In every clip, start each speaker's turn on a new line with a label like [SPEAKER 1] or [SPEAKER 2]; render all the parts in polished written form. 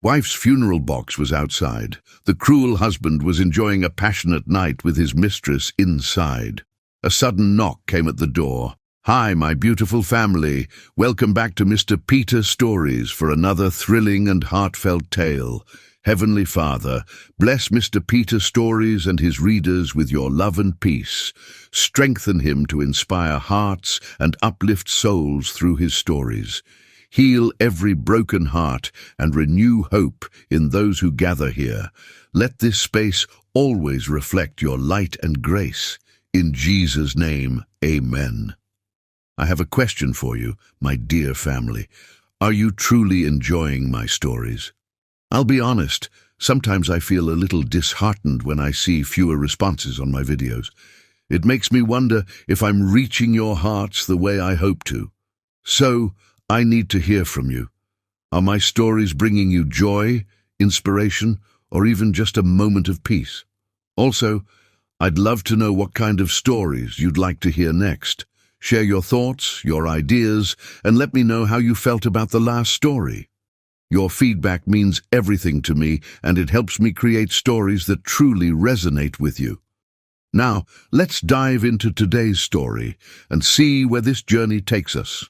[SPEAKER 1] Wife's funeral box was outside. The cruel husband was enjoying a passionate night with his mistress inside. A sudden knock came at the door. "Hi, my beautiful family. Welcome back to Mr. Peter Stories for another thrilling and heartfelt tale. Heavenly Father, bless Mr. Peter Stories and his readers with your love and peace. Strengthen him to inspire hearts and uplift souls through his stories. Heal every broken heart and renew hope in those who gather here. Let this space always reflect your light and grace. In Jesus' name, amen." I have a question for you, my dear family. Are you truly enjoying my stories? I'll be honest, sometimes I feel a little disheartened when I see fewer responses on my videos. It makes me wonder if I'm reaching your hearts the way I hope to. So, I need to hear from you. Are my stories bringing you joy, inspiration, or even just a moment of peace? Also, I'd love to know what kind of stories you'd like to hear next. Share your thoughts, your ideas, and let me know how you felt about the last story. Your feedback means everything to me, and it helps me create stories that truly resonate with you. Now, let's dive into today's story and see where this journey takes us.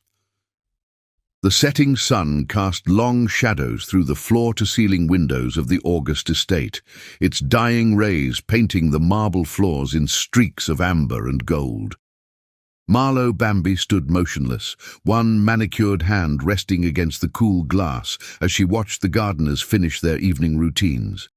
[SPEAKER 1] The setting sun cast long shadows through the floor-to-ceiling windows of the August estate, its dying rays painting the marble floors in streaks of amber and gold. Marlo Bambi stood motionless, one manicured hand resting against the cool glass as she watched the gardeners finish their evening routines.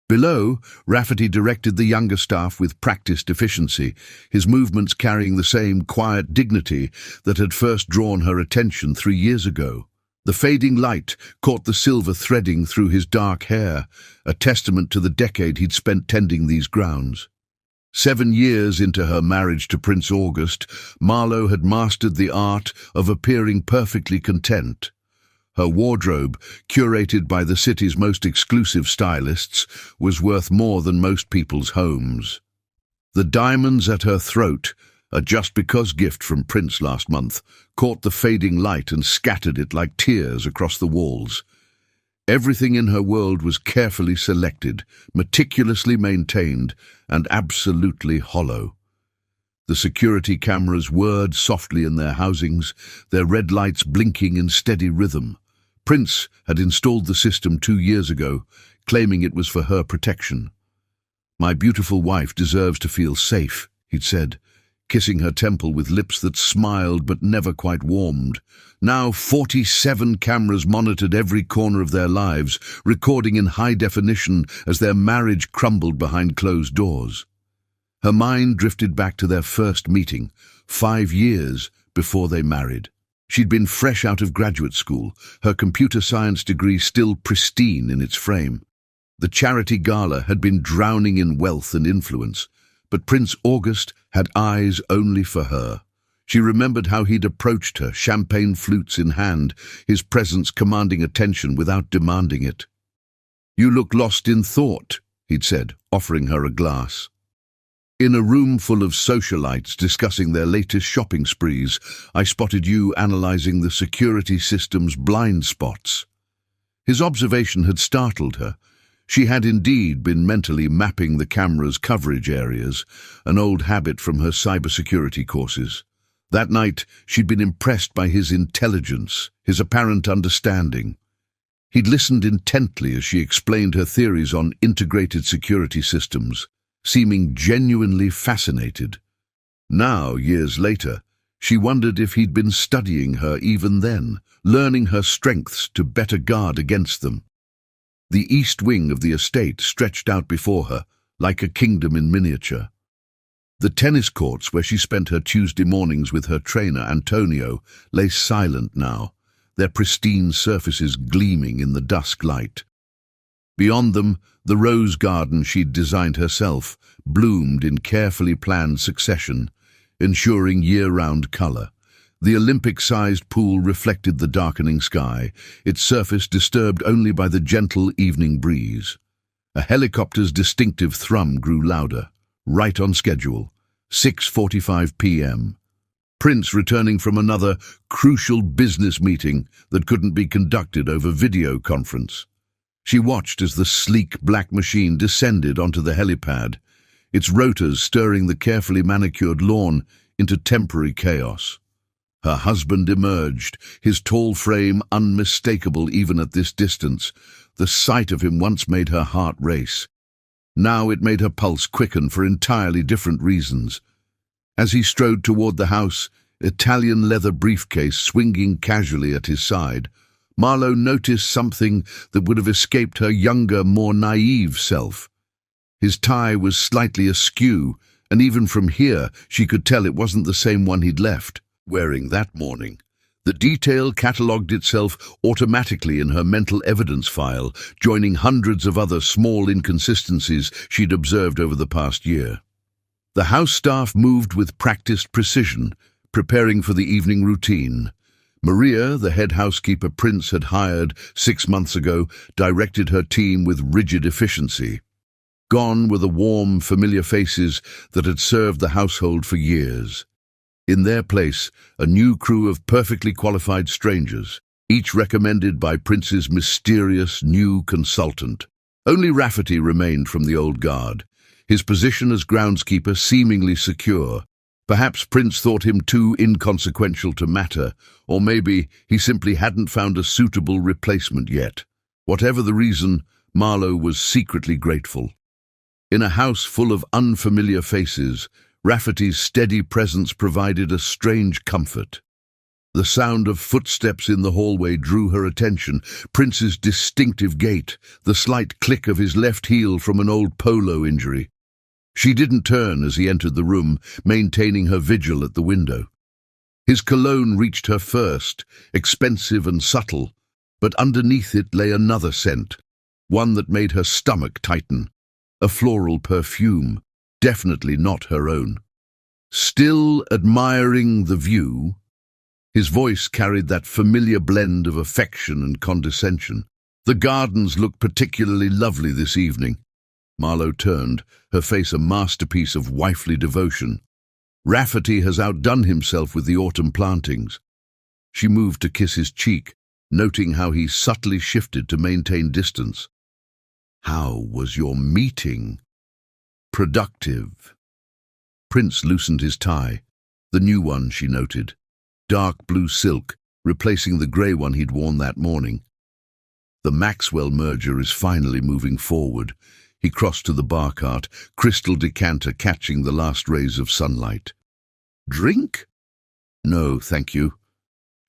[SPEAKER 1] Below, Rafferty directed the younger staff with practiced efficiency, his movements carrying the same quiet dignity that had first drawn her attention 3 years ago. The fading light caught the silver threading through his dark hair, a testament to the decade he'd spent tending these grounds. 7 years into her marriage to Prince August, Marlo had mastered the art of appearing perfectly content. Her wardrobe, curated by the city's most exclusive stylists, was worth more than most people's homes. The diamonds at her throat, a just-because gift from Prince last month, caught the fading light and scattered it like tears across the walls. Everything in her world was carefully selected, meticulously maintained, and absolutely hollow. The security cameras whirred softly in their housings, their red lights blinking in steady rhythm. Prince had installed the system 2 years ago, claiming it was for her protection. "My beautiful wife deserves to feel safe," he'd said, kissing her temple with lips that smiled but never quite warmed. Now 47 cameras monitored every corner of their lives, recording in high definition as their marriage crumbled behind closed doors. Her mind drifted back to their first meeting, 5 years before they married. She'd been fresh out of graduate school, her computer science degree still pristine in its frame. The charity gala had been drowning in wealth and influence, but Prince August had eyes only for her. She remembered how he'd approached her, champagne flutes in hand, his presence commanding attention without demanding it. "You look lost in thought," he'd said, offering her a glass. "In a room full of socialites discussing their latest shopping sprees, I spotted you analyzing the security system's blind spots." His observation had startled her. She had indeed been mentally mapping the camera's coverage areas, an old habit from her cybersecurity courses. That night, she'd been impressed by his intelligence, his apparent understanding. He'd listened intently as she explained her theories on integrated security systems, seeming genuinely fascinated. Now, years later, she wondered if he'd been studying her even then, learning her strengths to better guard against them. The east wing of the estate stretched out before her, like a kingdom in miniature. The tennis courts where she spent her Tuesday mornings with her trainer, Antonio, lay silent now, their pristine surfaces gleaming in the dusk light. Beyond them, the rose garden she'd designed herself bloomed in carefully planned succession, ensuring year-round color. The Olympic-sized pool reflected the darkening sky, its surface disturbed only by the gentle evening breeze. A helicopter's distinctive thrum grew louder, right on schedule, 6:45 p.m. Prince returning from another crucial business meeting that couldn't be conducted over video conference. She watched as the sleek black machine descended onto the helipad, its rotors stirring the carefully manicured lawn into temporary chaos. Her husband emerged, his tall frame unmistakable even at this distance. The sight of him once made her heart race. Now it made her pulse quicken for entirely different reasons. As he strode toward the house, Italian leather briefcase swinging casually at his side, Marlowe noticed something that would have escaped her younger, more naive self. His tie was slightly askew, and even from here she could tell it wasn't the same one he'd left wearing that morning. The detail catalogued itself automatically in her mental evidence file, joining hundreds of other small inconsistencies she'd observed over the past year. The house staff moved with practiced precision, preparing for the evening routine. Maria, the head housekeeper Prince had hired 6 months ago, directed her team with rigid efficiency. Gone were the warm, familiar faces that had served the household for years. In their place, a new crew of perfectly qualified strangers, each recommended by Prince's mysterious new consultant. Only Rafferty remained from the old guard, his position as groundskeeper seemingly secure. Perhaps Prince thought him too inconsequential to matter, or maybe he simply hadn't found a suitable replacement yet. Whatever the reason, Marlowe was secretly grateful. In a house full of unfamiliar faces, Rafferty's steady presence provided a strange comfort. The sound of footsteps in the hallway drew her attention, Prince's distinctive gait, the slight click of his left heel from an old polo injury. She didn't turn as he entered the room, maintaining her vigil at the window. His cologne reached her first, expensive and subtle, but underneath it lay another scent, one that made her stomach tighten, a floral perfume, definitely not her own. Still admiring the view, his voice carried that familiar blend of affection and condescension. The gardens looked particularly lovely this evening. Marlowe turned, her face a masterpiece of wifely devotion. Rafferty has outdone himself with the autumn plantings. She moved to kiss his cheek, noting how he subtly shifted to maintain distance. How was your meeting? Productive. Prince loosened his tie, the new one, she noted. Dark blue silk, replacing the grey one he'd worn that morning. The Maxwell merger is finally moving forward. He crossed to the bar cart, crystal decanter catching the last rays of sunlight. Drink? No, thank you.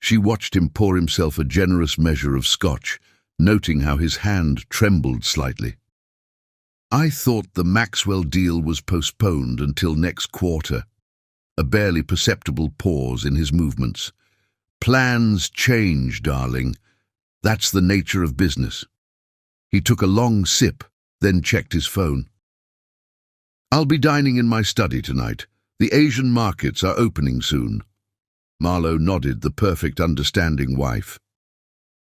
[SPEAKER 1] She watched him pour himself a generous measure of scotch, noting how his hand trembled slightly. I thought the Maxwell deal was postponed until next quarter. A barely perceptible pause in his movements. Plans change, darling. That's the nature of business. He took a long sip, then checked his phone. I'll be dining in my study tonight. The Asian markets are opening soon. Marlowe nodded, the perfect understanding wife.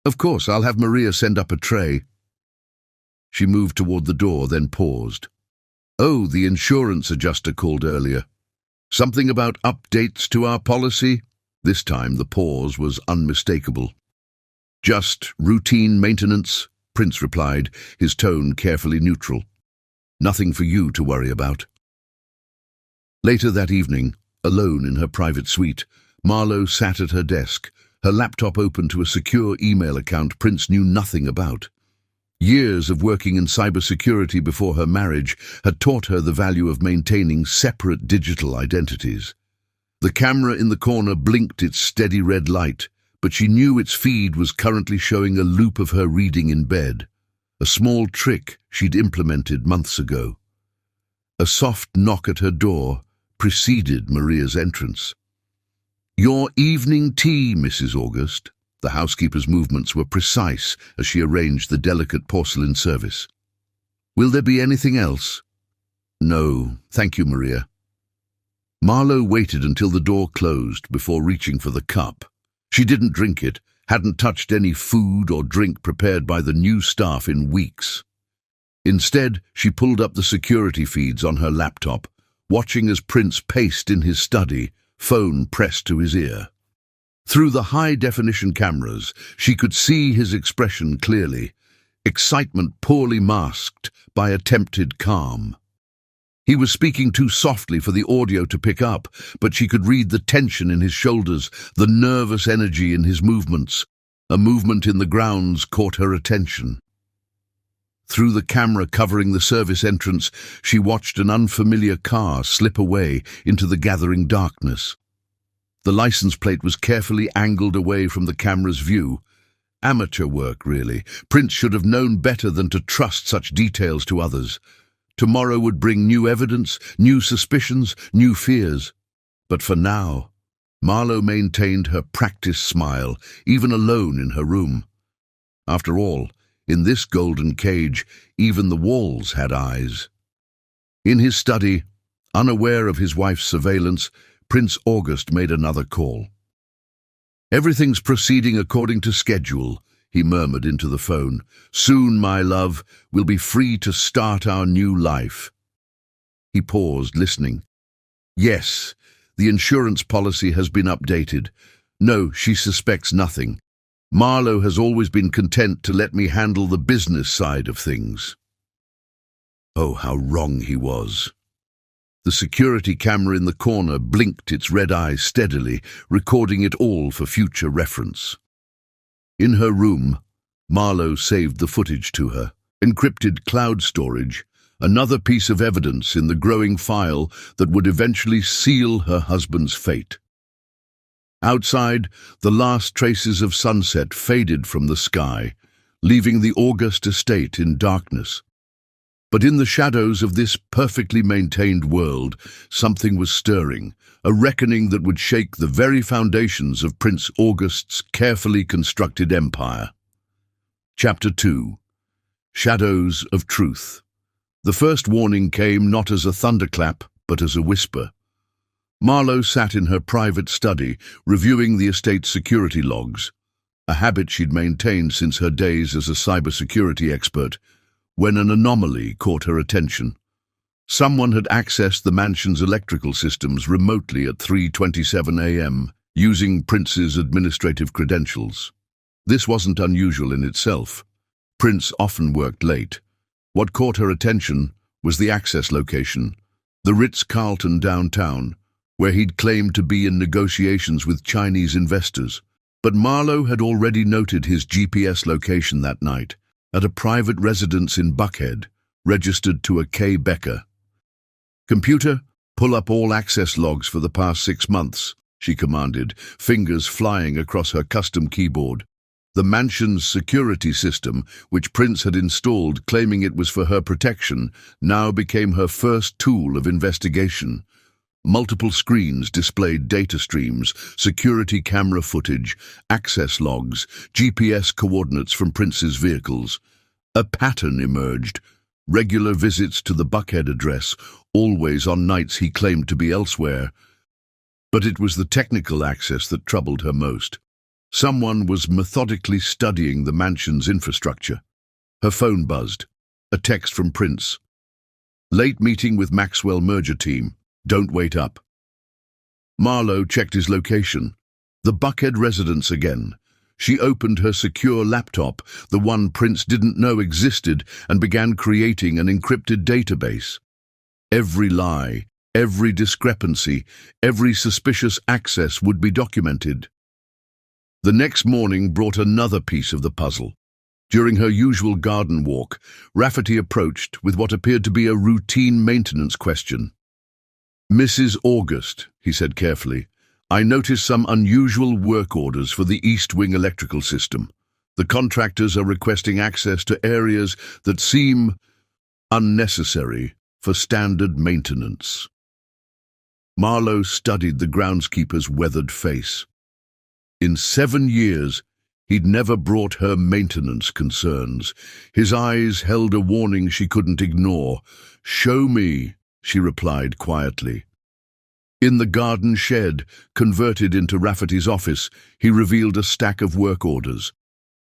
[SPEAKER 1] Of course, I'll have Maria send up a tray. She moved toward the door, then paused. Oh, the insurance adjuster called earlier. Something about updates to our policy? This time the pause was unmistakable. Just routine maintenance, Prince replied, his tone carefully neutral. Nothing for you to worry about. Later that evening, alone in her private suite, Marlowe sat at her desk, her laptop open to a secure email account Prince knew nothing about. Years of working in cybersecurity before her marriage had taught her the value of maintaining separate digital identities. The camera in the corner blinked its steady red light, but she knew its feed was currently showing a loop of her reading in bed, a small trick she'd implemented months ago. A soft knock at her door preceded Maria's entrance. Your evening tea, Mrs. August. The housekeeper's movements were precise as she arranged the delicate porcelain service. Will there be anything else? No, thank you, Maria. Marlowe waited until the door closed before reaching for the cup. She didn't drink it, hadn't touched any food or drink prepared by the new staff in weeks. Instead, she pulled up the security feeds on her laptop, watching as Prince paced in his study, phone pressed to his ear. Through the high-definition cameras, she could see his expression clearly, excitement poorly masked by attempted calm. He was speaking too softly for the audio to pick up, but she could read the tension in his shoulders, the nervous energy in his movements. A movement in the grounds caught her attention. Through the camera covering the service entrance, she watched an unfamiliar car slip away into the gathering darkness. The license plate was carefully angled away from the camera's view. Amateur work, really. Prince should have known better than to trust such details to others. Tomorrow would bring new evidence, new suspicions, new fears. But for now, Marlowe maintained her practiced smile, even alone in her room. After all, in this golden cage, even the walls had eyes. In his study, unaware of his wife's surveillance, Prince August made another call. "Everything's proceeding according to schedule," he murmured into the phone. "Soon, my love, we'll be free to start our new life." He paused, listening. "Yes, the insurance policy has been updated. No, she suspects nothing. Marlowe has always been content to let me handle the business side of things." Oh, how wrong he was. The security camera in the corner blinked its red eyes steadily, recording it all for future reference. In her room, Marlowe saved the footage to her. Encrypted cloud storage, another piece of evidence in the growing file that would eventually seal her husband's fate. Outside, the last traces of sunset faded from the sky, leaving the August estate in darkness. But in the shadows of this perfectly maintained world, something was stirring, a reckoning that would shake the very foundations of Prince August's carefully constructed empire. Chapter 2. Shadows of Truth. The first warning came not as a thunderclap, but as a whisper. Marlowe sat in her private study, reviewing the estate's security logs, a habit she'd maintained since her days as a cybersecurity expert, when an anomaly caught her attention. Someone had accessed the mansion's electrical systems remotely at 3:27 a.m., using Prince's administrative credentials. This wasn't unusual in itself. Prince often worked late. What caught her attention was the access location, the Ritz-Carlton downtown, where he'd claimed to be in negotiations with Chinese investors. But Marlowe had already noted his GPS location that night, at a private residence in Buckhead, registered to a K. Becker. "Computer, pull up all access logs for the past 6 months, she commanded, fingers flying across her custom keyboard. The mansion's security system, which Prince had installed claiming it was for her protection, now became her first tool of investigation. Multiple screens displayed data streams, security camera footage, access logs, GPS coordinates from Prince's vehicles. A pattern emerged. Regular visits to the Buckhead address, always on nights he claimed to be elsewhere. But it was the technical access that troubled her most. Someone was methodically studying the mansion's infrastructure. Her phone buzzed. A text from Prince. "Late meeting with Maxwell merger team. Don't wait up." Marlowe checked his location. The Buckhead residence again. She opened her secure laptop, the one Prince didn't know existed, and began creating an encrypted database. Every lie, every discrepancy, every suspicious access would be documented. The next morning brought another piece of the puzzle. During her usual garden walk, Rafferty approached with what appeared to be a routine maintenance question. "Mrs. August," he said carefully, "I noticed some unusual work orders for the East Wing electrical system. The contractors are requesting access to areas that seem unnecessary for standard maintenance." Marlowe studied the groundskeeper's weathered face. In 7 years, he'd never brought her maintenance concerns. His eyes held a warning she couldn't ignore. "Show me," she replied quietly. In the garden shed, converted into Rafferty's office, he revealed a stack of work orders.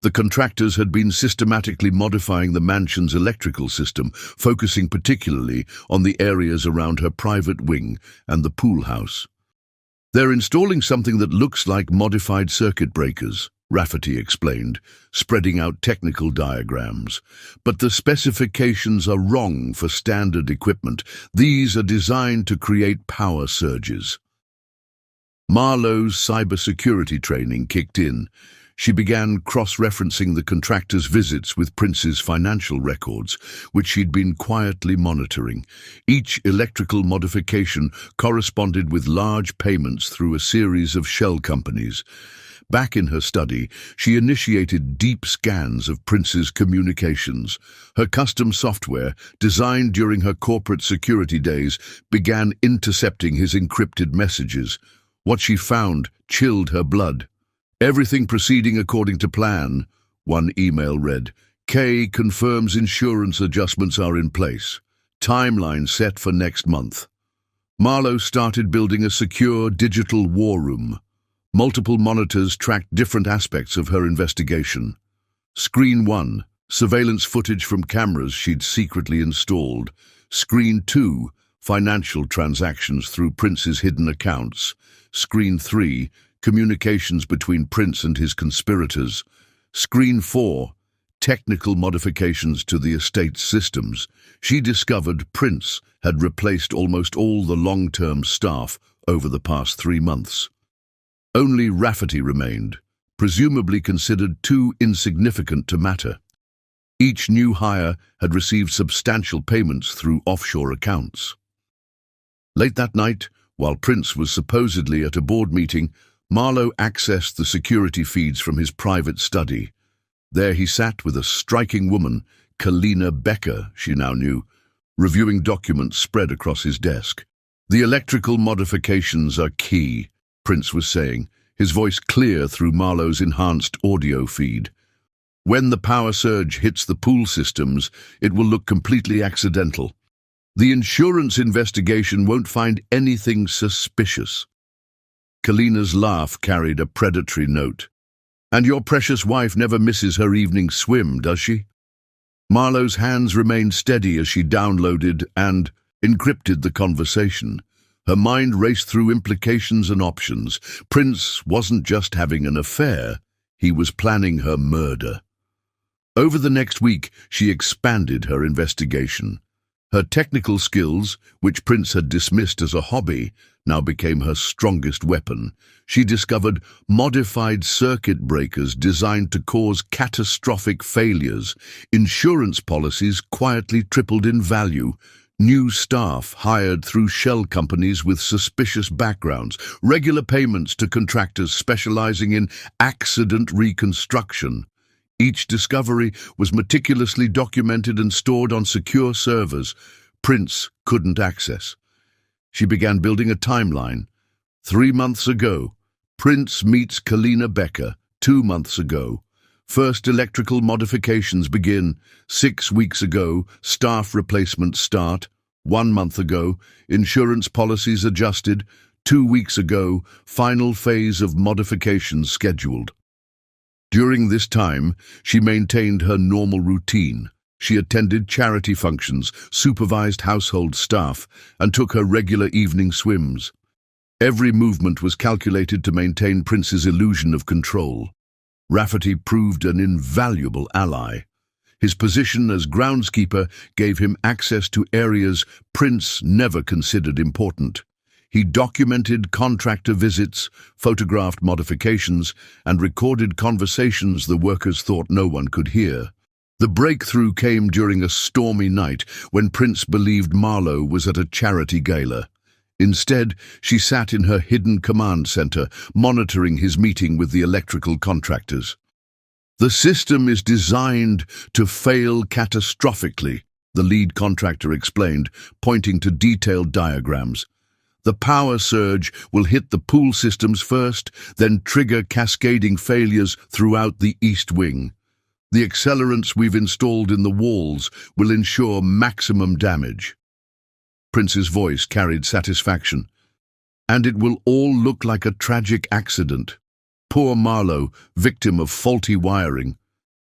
[SPEAKER 1] The contractors had been systematically modifying the mansion's electrical system, focusing particularly on the areas around her private wing and the pool house. "They're installing something that looks like modified circuit breakers," Rafferty explained, spreading out technical diagrams. But the specifications are wrong for standard equipment. These are designed to create power surges. Marlowe's cybersecurity training kicked in. She began cross-referencing the contractor's visits with Prince's financial records, which she'd been quietly monitoring. Each electrical modification corresponded with large payments through a series of shell companies. Back in her study, she initiated deep scans of Prince's communications. Her custom software, designed during her corporate security days, began intercepting his encrypted messages. What she found chilled her blood. "Everything proceeding according to plan," one email read. "Kay confirms insurance adjustments are in place. Timeline set for next month." Marlowe started building a secure digital war room. Multiple monitors tracked different aspects of her investigation. Screen 1, surveillance footage from cameras she'd secretly installed. Screen 2, financial transactions through Prince's hidden accounts. Screen 3, communications between Prince and his conspirators. Screen 4, technical modifications to the estate's systems. She discovered Prince had replaced almost all the long-term staff over the past 3 months. Only Rafferty remained, presumably considered too insignificant to matter. Each new hire had received substantial payments through offshore accounts. Late that night, while Prince was supposedly at a board meeting, Marlowe accessed the security feeds from his private study. There he sat with a striking woman, Kalina Becker, she now knew, reviewing documents spread across his desk. "The electrical modifications are key," Prince was saying, his voice clear through Marlowe's enhanced audio feed. "When the power surge hits the pool systems, it will look completely accidental. The insurance investigation won't find anything suspicious." Kalina's laugh carried a predatory note. "And your precious wife never misses her evening swim, does she?" Marlowe's hands remained steady as she downloaded and encrypted the conversation. Her mind raced through implications and options. Prince wasn't just having an affair, he was planning her murder. Over the next week, she expanded her investigation. Her technical skills, which Prince had dismissed as a hobby, now became her strongest weapon. She discovered modified circuit breakers designed to cause catastrophic failures. Insurance policies quietly tripled in value. New staff hired through shell companies with suspicious backgrounds. Regular payments to contractors specializing in accident reconstruction. Each discovery was meticulously documented and stored on secure servers Prince couldn't access. She began building a timeline. 3 months ago, Prince meets Kalina Becker. 2 months ago, first electrical modifications begin. 6 weeks ago, staff replacements start. 1 month ago, insurance policies adjusted. 2 weeks ago, final phase of modifications scheduled. During this time, she maintained her normal routine. She attended charity functions, supervised household staff, and took her regular evening swims. Every movement was calculated to maintain Prince's illusion of control. Rafferty proved an invaluable ally. His position as groundskeeper gave him access to areas Prince never considered important. He documented contractor visits, photographed modifications, and recorded conversations the workers thought no one could hear. The breakthrough came during a stormy night when Prince believed Marlowe was at a charity gala. Instead, she sat in her hidden command center, monitoring his meeting with the electrical contractors. "The system is designed to fail catastrophically," the lead contractor explained, pointing to detailed diagrams. "The power surge will hit the pool systems first, then trigger cascading failures throughout the east wing. The accelerants we've installed in the walls will ensure maximum damage." Prince's voice carried satisfaction. "And it will all look like a tragic accident. Poor Marlowe, victim of faulty wiring.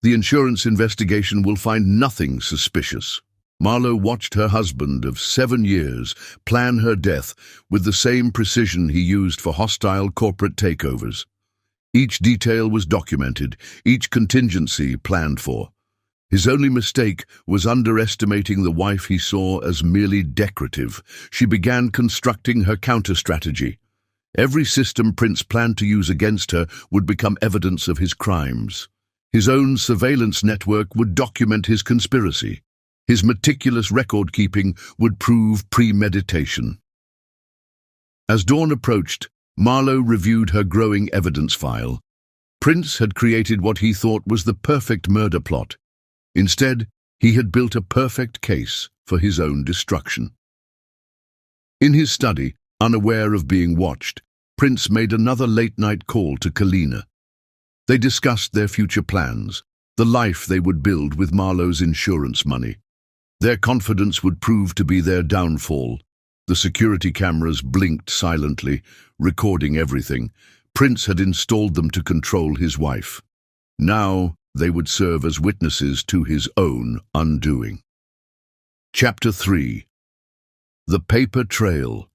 [SPEAKER 1] The insurance investigation will find nothing suspicious." Marlowe watched her husband of 7 years plan her death with the same precision he used for hostile corporate takeovers. Each detail was documented, each contingency planned for. His only mistake was underestimating the wife he saw as merely decorative. She began constructing her counter-strategy. Every system Prince planned to use against her would become evidence of his crimes. His own surveillance network would document his conspiracy. His meticulous record-keeping would prove premeditation. As dawn approached, Marlowe reviewed her growing evidence file. Prince had created what he thought was the perfect murder plot. Instead, he had built a perfect case for his own destruction. In his study, unaware of being watched, Prince made another late-night call to Kalina. They discussed their future plans, the life they would build with Marlowe's insurance money. Their confidence would prove to be their downfall. The security cameras blinked silently, recording everything. Prince had installed them to control his wife. Now they would serve as witnesses to his own undoing. Chapter 3. The Paper Trail.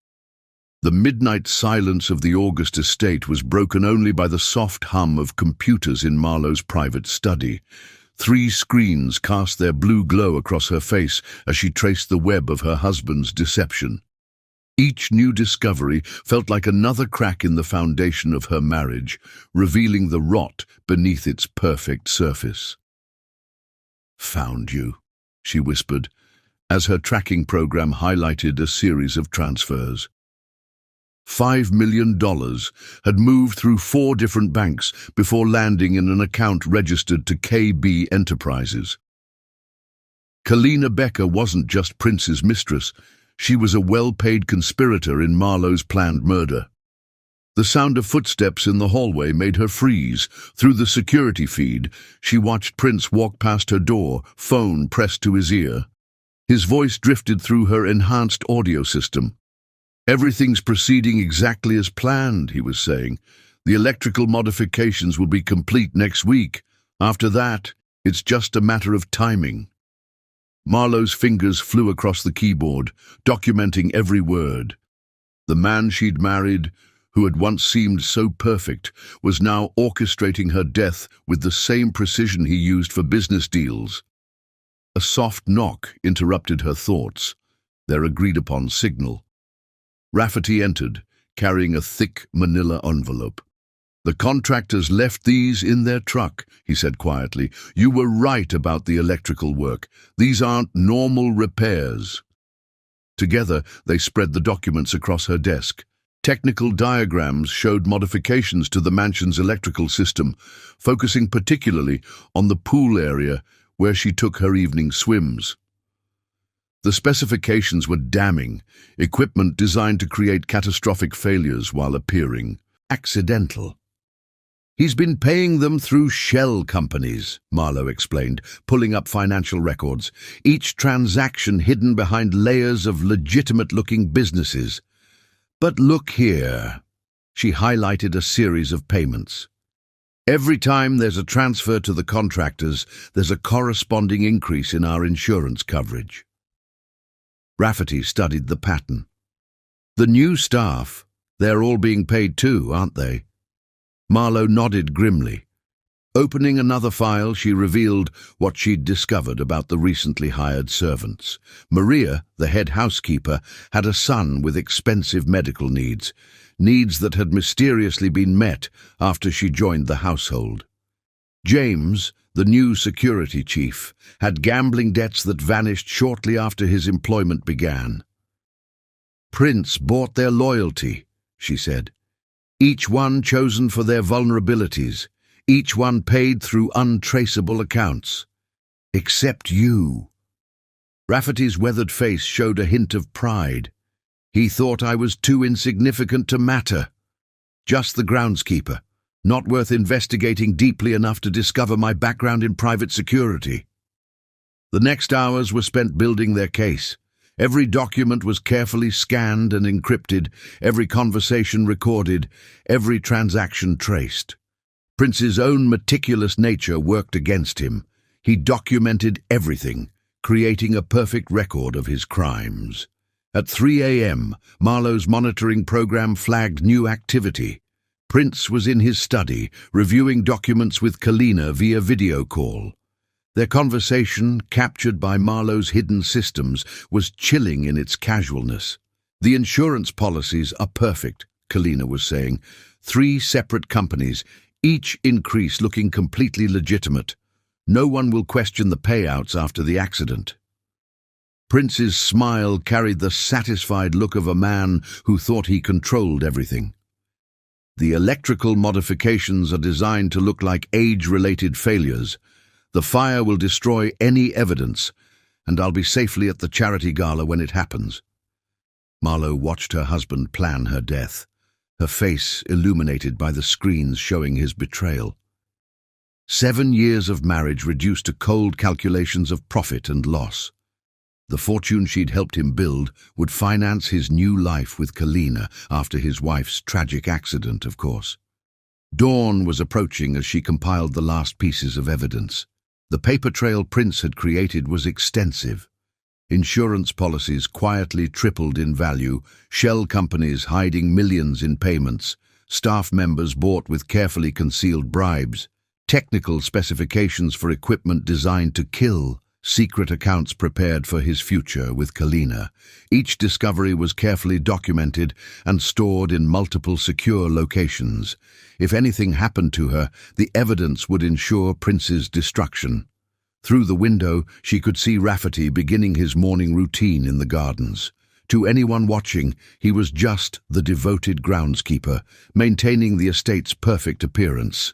[SPEAKER 1] The midnight silence of the August estate was broken only by the soft hum of computers in Marlowe's private study. 3 screens cast their blue glow across her face as she traced the web of her husband's deception. Each new discovery felt like another crack in the foundation of her marriage, revealing the rot beneath its perfect surface. "Found you," she whispered, as her tracking program highlighted a series of transfers. $5 million had moved through 4 different banks before landing in an account registered to KB Enterprises. Kalina Becker wasn't just Prince's mistress. She was a well-paid conspirator in Marlowe's planned murder. The sound of footsteps in the hallway made her freeze. Through the security feed, she watched Prince walk past her door, phone pressed to his ear. His voice drifted through her enhanced audio system. "Everything's proceeding exactly as planned," he was saying. "The electrical modifications will be complete next week. After that, it's just a matter of timing." Marlowe's fingers flew across the keyboard, documenting every word. The man she'd married, who had once seemed so perfect, was now orchestrating her death with the same precision he used for business deals. A soft knock interrupted her thoughts, their agreed-upon signal. Rafferty entered, carrying a thick manila envelope. "The contractors left these in their truck," he said quietly. "You were right about the electrical work. These aren't normal repairs." Together, they spread the documents across her desk. Technical diagrams showed modifications to the mansion's electrical system, focusing particularly on the pool area where she took her evening swims. The specifications were damning, equipment designed to create catastrophic failures while appearing accidental. "He's been paying them through shell companies," Marlowe explained, pulling up financial records, each transaction hidden behind layers of legitimate-looking businesses. "But look here." She highlighted a series of payments. "Every time there's a transfer to the contractors, there's a corresponding increase in our insurance coverage." Rafferty studied the pattern. "The new staff, they're all being paid too, aren't they?" Marlowe nodded grimly. Opening another file, she revealed what she'd discovered about the recently hired servants. Maria, the head housekeeper, had a son with expensive medical needs that had mysteriously been met after she joined the household. James, the new security chief, had gambling debts that vanished shortly after his employment began. "Prince bought their loyalty," she said. "Each one chosen for their vulnerabilities, each one paid through untraceable accounts. Except you." Rafferty's weathered face showed a hint of pride. "He thought I was too insignificant to matter. Just the groundskeeper, not worth investigating deeply enough to discover my background in private security." The next hours were spent building their case. Every document was carefully scanned and encrypted, every conversation recorded, every transaction traced. Prince's own meticulous nature worked against him. He documented everything, creating a perfect record of his crimes. At 3 a.m., Marlowe's monitoring program flagged new activity. Prince was in his study, reviewing documents with Kalina via video call. Their conversation, captured by Marlowe's hidden systems, was chilling in its casualness. "The insurance policies are perfect," Kalina was saying. "3 separate companies, each increase looking completely legitimate. No one will question the payouts after the accident." Prince's smile carried the satisfied look of a man who thought he controlled everything. "The electrical modifications are designed to look like age-related failures. The fire will destroy any evidence, and I'll be safely at the charity gala when it happens." Marlowe watched her husband plan her death, her face illuminated by the screens showing his betrayal. 7 years of marriage reduced to cold calculations of profit and loss. The fortune she'd helped him build would finance his new life with Kalina after his wife's tragic accident, of course. Dawn was approaching as she compiled the last pieces of evidence. The paper trail Prince had created was extensive. Insurance policies quietly tripled in value, shell companies hiding millions in payments, staff members bought with carefully concealed bribes, technical specifications for equipment designed to kill, secret accounts prepared for his future with Kalina. Each discovery was carefully documented and stored in multiple secure locations. If anything happened to her, the evidence would ensure Prince's destruction. Through the window, she could see Rafferty beginning his morning routine in the gardens. To anyone watching, he was just the devoted groundskeeper, maintaining the estate's perfect appearance.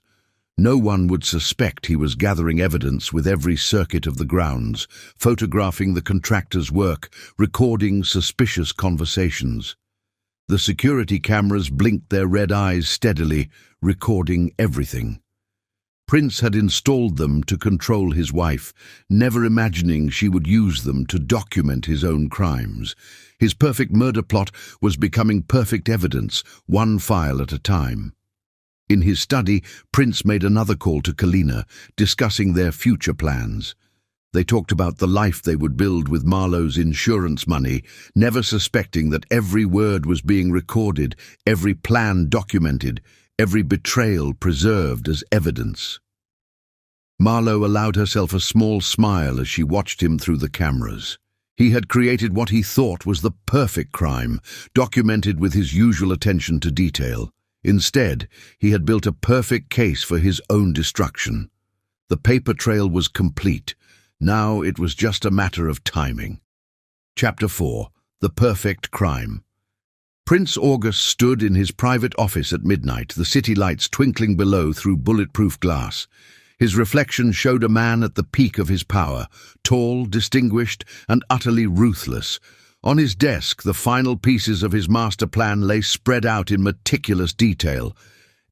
[SPEAKER 1] No one would suspect he was gathering evidence with every circuit of the grounds, photographing the contractor's work, recording suspicious conversations. The security cameras blinked their red eyes steadily, recording everything. Prince had installed them to control his wife, never imagining she would use them to document his own crimes. His perfect murder plot was becoming perfect evidence, one file at a time. In his study, Prince made another call to Kalina, discussing their future plans. They talked about the life they would build with Marlowe's insurance money, never suspecting that every word was being recorded, every plan documented, every betrayal preserved as evidence. Marlowe allowed herself a small smile as she watched him through the cameras. He had created what he thought was the perfect crime, documented with his usual attention to detail. Instead, he had built a perfect case for his own destruction. The paper trail was complete. Now it was just a matter of timing. Chapter 4. The Perfect Crime. Prince August stood in his private office at midnight, the city lights twinkling below through bulletproof glass. His reflection showed a man at the peak of his power, tall, distinguished, and utterly ruthless. On his desk, the final pieces of his master plan lay spread out in meticulous detail.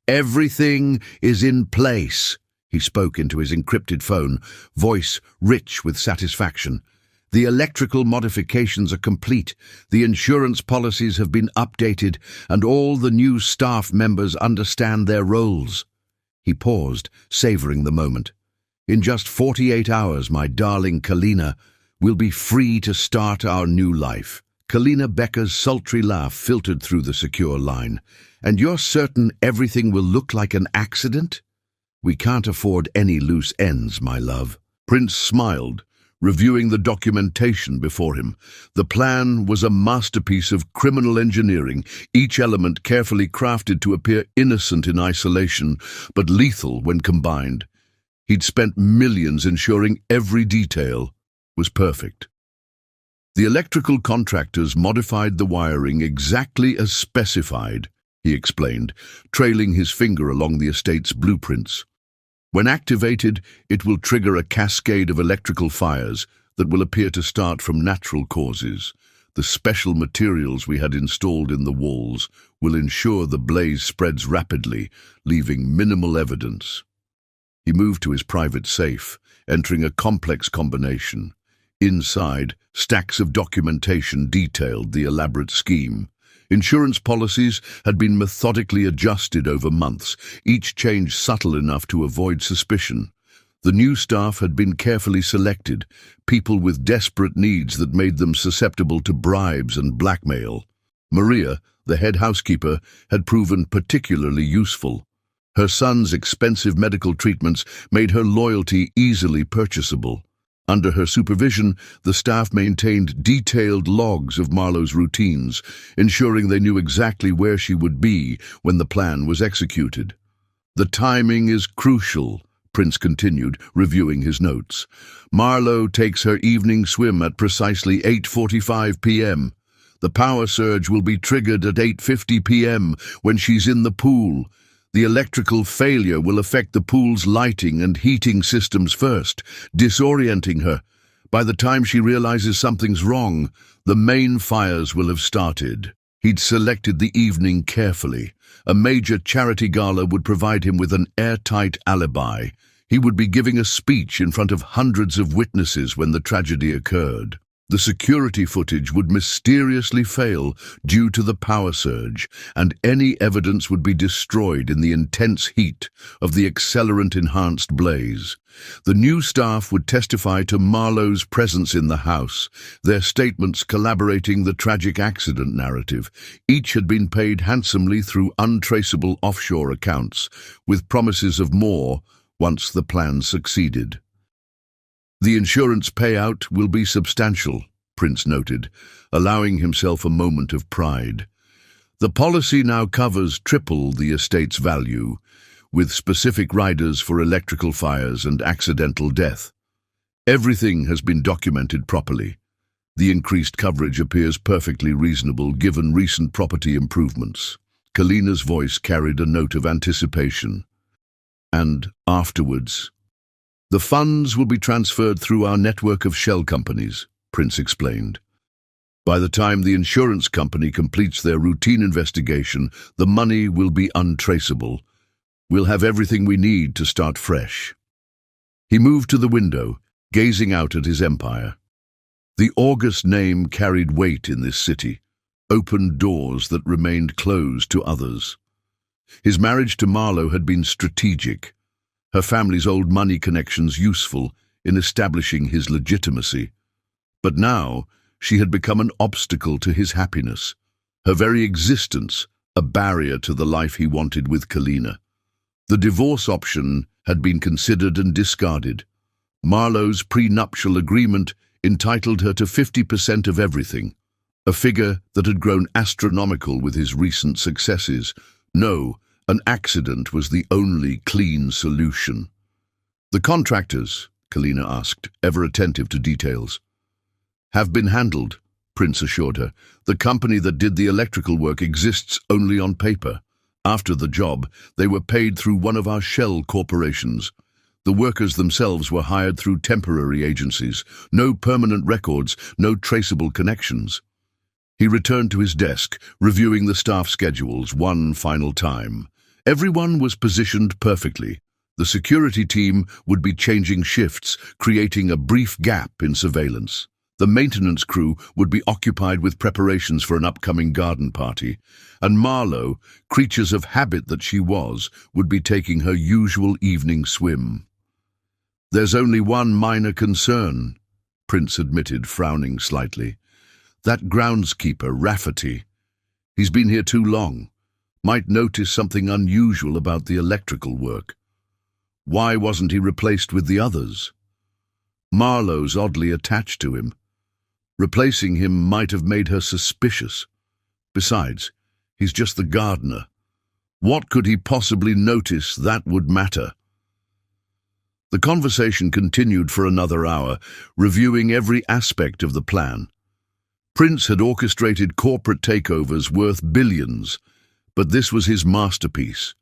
[SPEAKER 1] "Everything is in place," he spoke into his encrypted phone, voice rich with satisfaction. "The electrical modifications are complete, the insurance policies have been updated, and all the new staff members understand their roles." He paused, savoring the moment. "In just 48 hours, my darling Kalina, we'll be free to start our new life." Kalina Becker's sultry laugh filtered through the secure line. "And you're certain everything will look like an accident?" "We can't afford any loose ends, my love." Prince smiled, reviewing the documentation before him. The plan was a masterpiece of criminal engineering, each element carefully crafted to appear innocent in isolation, but lethal when combined. He'd spent millions ensuring every detail was perfect. "The electrical contractors modified the wiring exactly as specified," he explained, trailing his finger along the estate's blueprints. "When activated, it will trigger a cascade of electrical fires that will appear to start from natural causes. The special materials we had installed in the walls will ensure the blaze spreads rapidly, leaving minimal evidence." He moved to his private safe, entering a complex combination. Inside, stacks of documentation detailed the elaborate scheme. Insurance policies had been methodically adjusted over months, each change subtle enough to avoid suspicion. The new staff had been carefully selected, people with desperate needs that made them susceptible to bribes and blackmail. Maria, the head housekeeper, had proven particularly useful. Her son's expensive medical treatments made her loyalty easily purchasable. Under her supervision, the staff maintained detailed logs of Marlowe's routines, ensuring they knew exactly where she would be when the plan was executed. "The timing is crucial," Prince continued, reviewing his notes. "Marlowe takes her evening swim at precisely 8:45 p.m. The power surge will be triggered at 8:50 p.m. when she's in the pool. The electrical failure will affect the pool's lighting and heating systems first, disorienting her. By the time she realizes something's wrong, the main fires will have started." He'd selected the evening carefully. A major charity gala would provide him with an airtight alibi. He would be giving a speech in front of hundreds of witnesses when the tragedy occurred. The security footage would mysteriously fail due to the power surge, and any evidence would be destroyed in the intense heat of the accelerant-enhanced blaze. The new staff would testify to Marlowe's presence in the house, their statements corroborating the tragic accident narrative. Each had been paid handsomely through untraceable offshore accounts, with promises of more once the plan succeeded. "The insurance payout will be substantial," Prince noted, allowing himself a moment of pride. "The policy now covers triple the estate's value, with specific riders for electrical fires and accidental death. Everything has been documented properly. The increased coverage appears perfectly reasonable given recent property improvements." Kalina's voice carried a note of anticipation. "And afterwards, the funds will be transferred through our network of shell companies," Prince explained. "By the time the insurance company completes their routine investigation, the money will be untraceable. We'll have everything we need to start fresh." He moved to the window, gazing out at his empire. The august name carried weight in this city, opened doors that remained closed to others. His marriage to Marlowe had been strategic, her family's old money connections useful in establishing his legitimacy. But now she had become an obstacle to his happiness, her very existence a barrier to the life he wanted with Kalina. The divorce option had been considered and discarded. Marlowe's prenuptial agreement entitled her to 50% of everything, a figure that had grown astronomical with his recent successes. No, an accident was the only clean solution. "The contractors," Kalina asked, ever attentive to details. "Have been handled," Prince assured her. "The company that did the electrical work exists only on paper. After the job, they were paid through one of our shell corporations. The workers themselves were hired through temporary agencies. No permanent records, no traceable connections." He returned to his desk, reviewing the staff schedules one final time. Everyone was positioned perfectly. The security team would be changing shifts, creating a brief gap in surveillance. The maintenance crew would be occupied with preparations for an upcoming garden party, and Marlowe, creatures of habit that she was, would be taking her usual evening swim. "There's only one minor concern," Prince admitted, frowning slightly. "That groundskeeper, Rafferty. He's been here too long. Might notice something unusual about the electrical work. Why wasn't he replaced with the others? Marlowe's oddly attached to him. Replacing him might have made her suspicious. Besides, he's just the gardener. What could he possibly notice that would matter?" The conversation continued for another hour, reviewing every aspect of the plan. Prince had orchestrated corporate takeovers worth billions, but this was his masterpiece.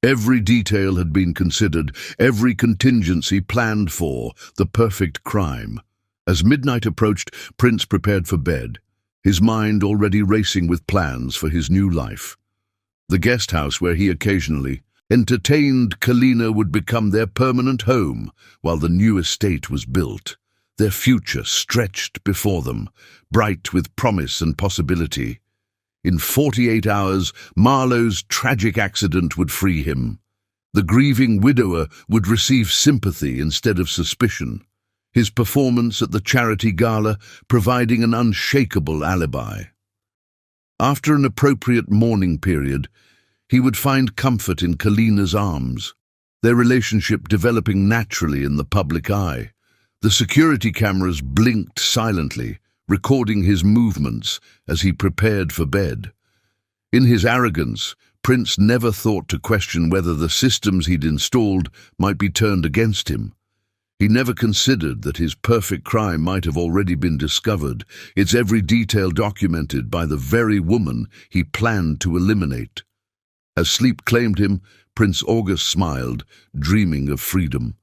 [SPEAKER 1] Every detail had been considered, every contingency planned for, the perfect crime. As midnight approached, Prince prepared for bed, his mind already racing with plans for his new life. The guest house where he occasionally entertained Kalina would become their permanent home while the new estate was built. Their future stretched before them, bright with promise and possibility. In 48 hours, Marlowe's tragic accident would free him. The grieving widower would receive sympathy instead of suspicion, his performance at the charity gala providing an unshakable alibi. After an appropriate mourning period, he would find comfort in Kalina's arms, their relationship developing naturally in the public eye. The security cameras blinked silently, recording his movements as he prepared for bed. In his arrogance, Prince never thought to question whether the systems he'd installed might be turned against him. He never considered that his perfect crime might have already been discovered, its every detail documented by the very woman he planned to eliminate. As sleep claimed him, Prince August smiled, dreaming of freedom.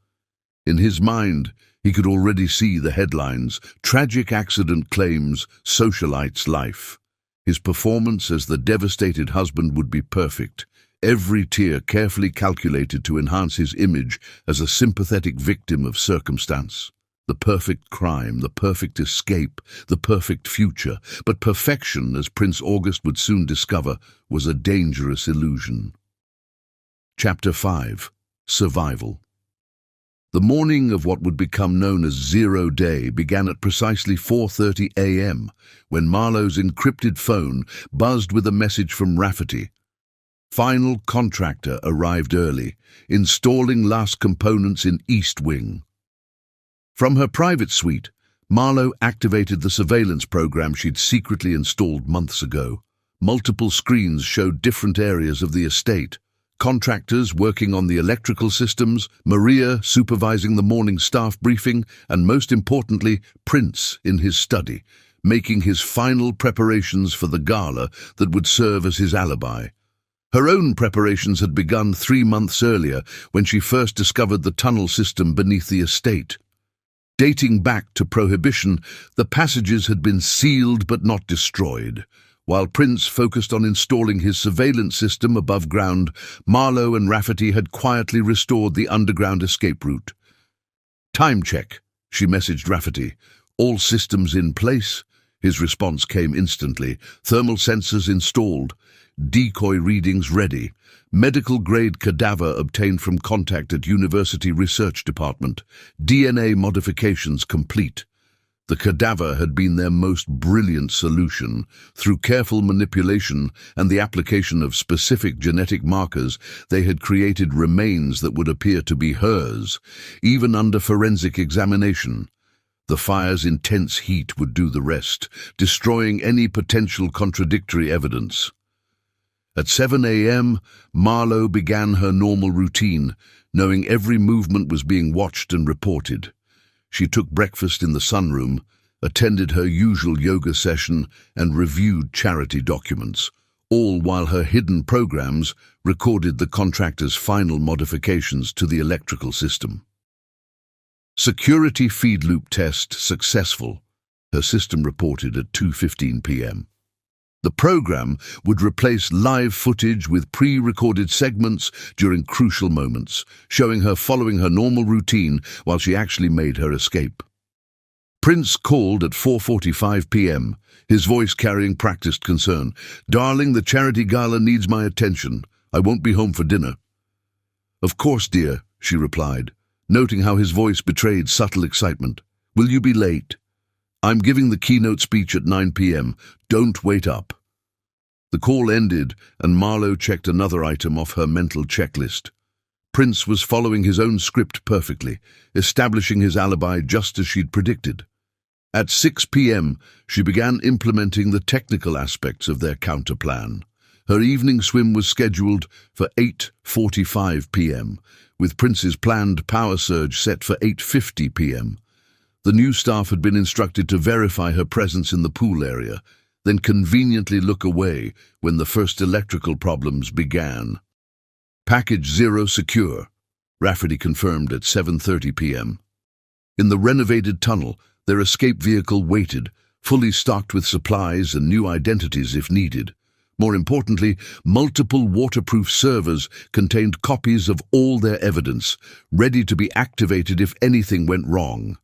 [SPEAKER 1] In his mind, he could already see the headlines: tragic accident claims socialite's life. His performance as the devastated husband would be perfect, every tear carefully calculated to enhance his image as a sympathetic victim of circumstance. The perfect crime, the perfect escape, the perfect future. But perfection, as Prince August would soon discover, was a dangerous illusion. Chapter 5. Survival. The morning of what would become known as Zero Day began at precisely 4:30 a.m. when Marlowe's encrypted phone buzzed with a message from Rafferty. Final contractor arrived early, installing last components in East Wing. From her private suite, Marlowe activated the surveillance program she'd secretly installed months ago. Multiple screens showed different areas of the estate. Contractors working on the electrical systems, Maria supervising the morning staff briefing, and most importantly, Prince in his study, making his final preparations for the gala that would serve as his alibi. Her own preparations had begun 3 months earlier when she first discovered the tunnel system beneath the estate. Dating back to Prohibition, the passages had been sealed but not destroyed. While Prince focused on installing his surveillance system above ground, Marlowe and Rafferty had quietly restored the underground escape route. "Time check," she messaged Rafferty. "All systems in place?" His response came instantly. "Thermal sensors installed. Decoy readings ready. Medical-grade cadaver obtained from contact at University Research Department. DNA modifications complete." The cadaver had been their most brilliant solution. Through careful manipulation and the application of specific genetic markers, they had created remains that would appear to be hers, even under forensic examination. The fire's intense heat would do the rest, destroying any potential contradictory evidence. At 7 a.m., Marlowe began her normal routine, knowing every movement was being watched and reported. She took breakfast in the sunroom, attended her usual yoga session, and reviewed charity documents, all while her hidden programs recorded the contractor's final modifications to the electrical system. Security feed loop test successful, her system reported at 2:15 p.m. The program would replace live footage with pre-recorded segments during crucial moments, showing her following her normal routine while she actually made her escape. Prince called at 4:45 p.m., his voice carrying practiced concern. "Darling, the charity gala needs my attention. I won't be home for dinner." "Of course, dear," she replied, noting how his voice betrayed subtle excitement. "Will you be late?" "I'm giving the keynote speech at 9 p.m. Don't wait up." The call ended, and Marlowe checked another item off her mental checklist. Prince was following his own script perfectly, establishing his alibi just as she'd predicted. At 6 p.m., she began implementing the technical aspects of their counterplan. Her evening swim was scheduled for 8:45 p.m., with Prince's planned power surge set for 8:50 p.m. The new staff had been instructed to verify her presence in the pool area, then conveniently look away when the first electrical problems began. "Package 0 secure," Rafferty confirmed at 7:30 p.m. In the renovated tunnel, their escape vehicle waited, fully stocked with supplies and new identities if needed. More importantly, multiple waterproof servers contained copies of all their evidence, ready to be activated if anything went wrong.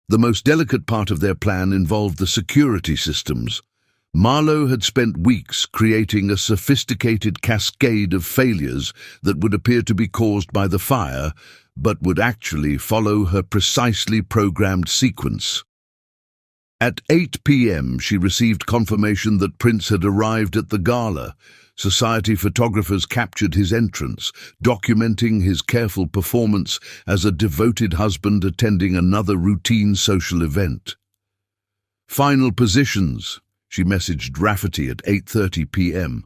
[SPEAKER 1] The most delicate part of their plan involved the security systems. Marlowe had spent weeks creating a sophisticated cascade of failures that would appear to be caused by the fire, but would actually follow her precisely programmed sequence. At 8 p.m., she received confirmation that Prince had arrived at the gala. Society photographers captured his entrance, documenting his careful performance as a devoted husband attending another routine social event. Final positions, she messaged Rafferty at 8:30 p.m.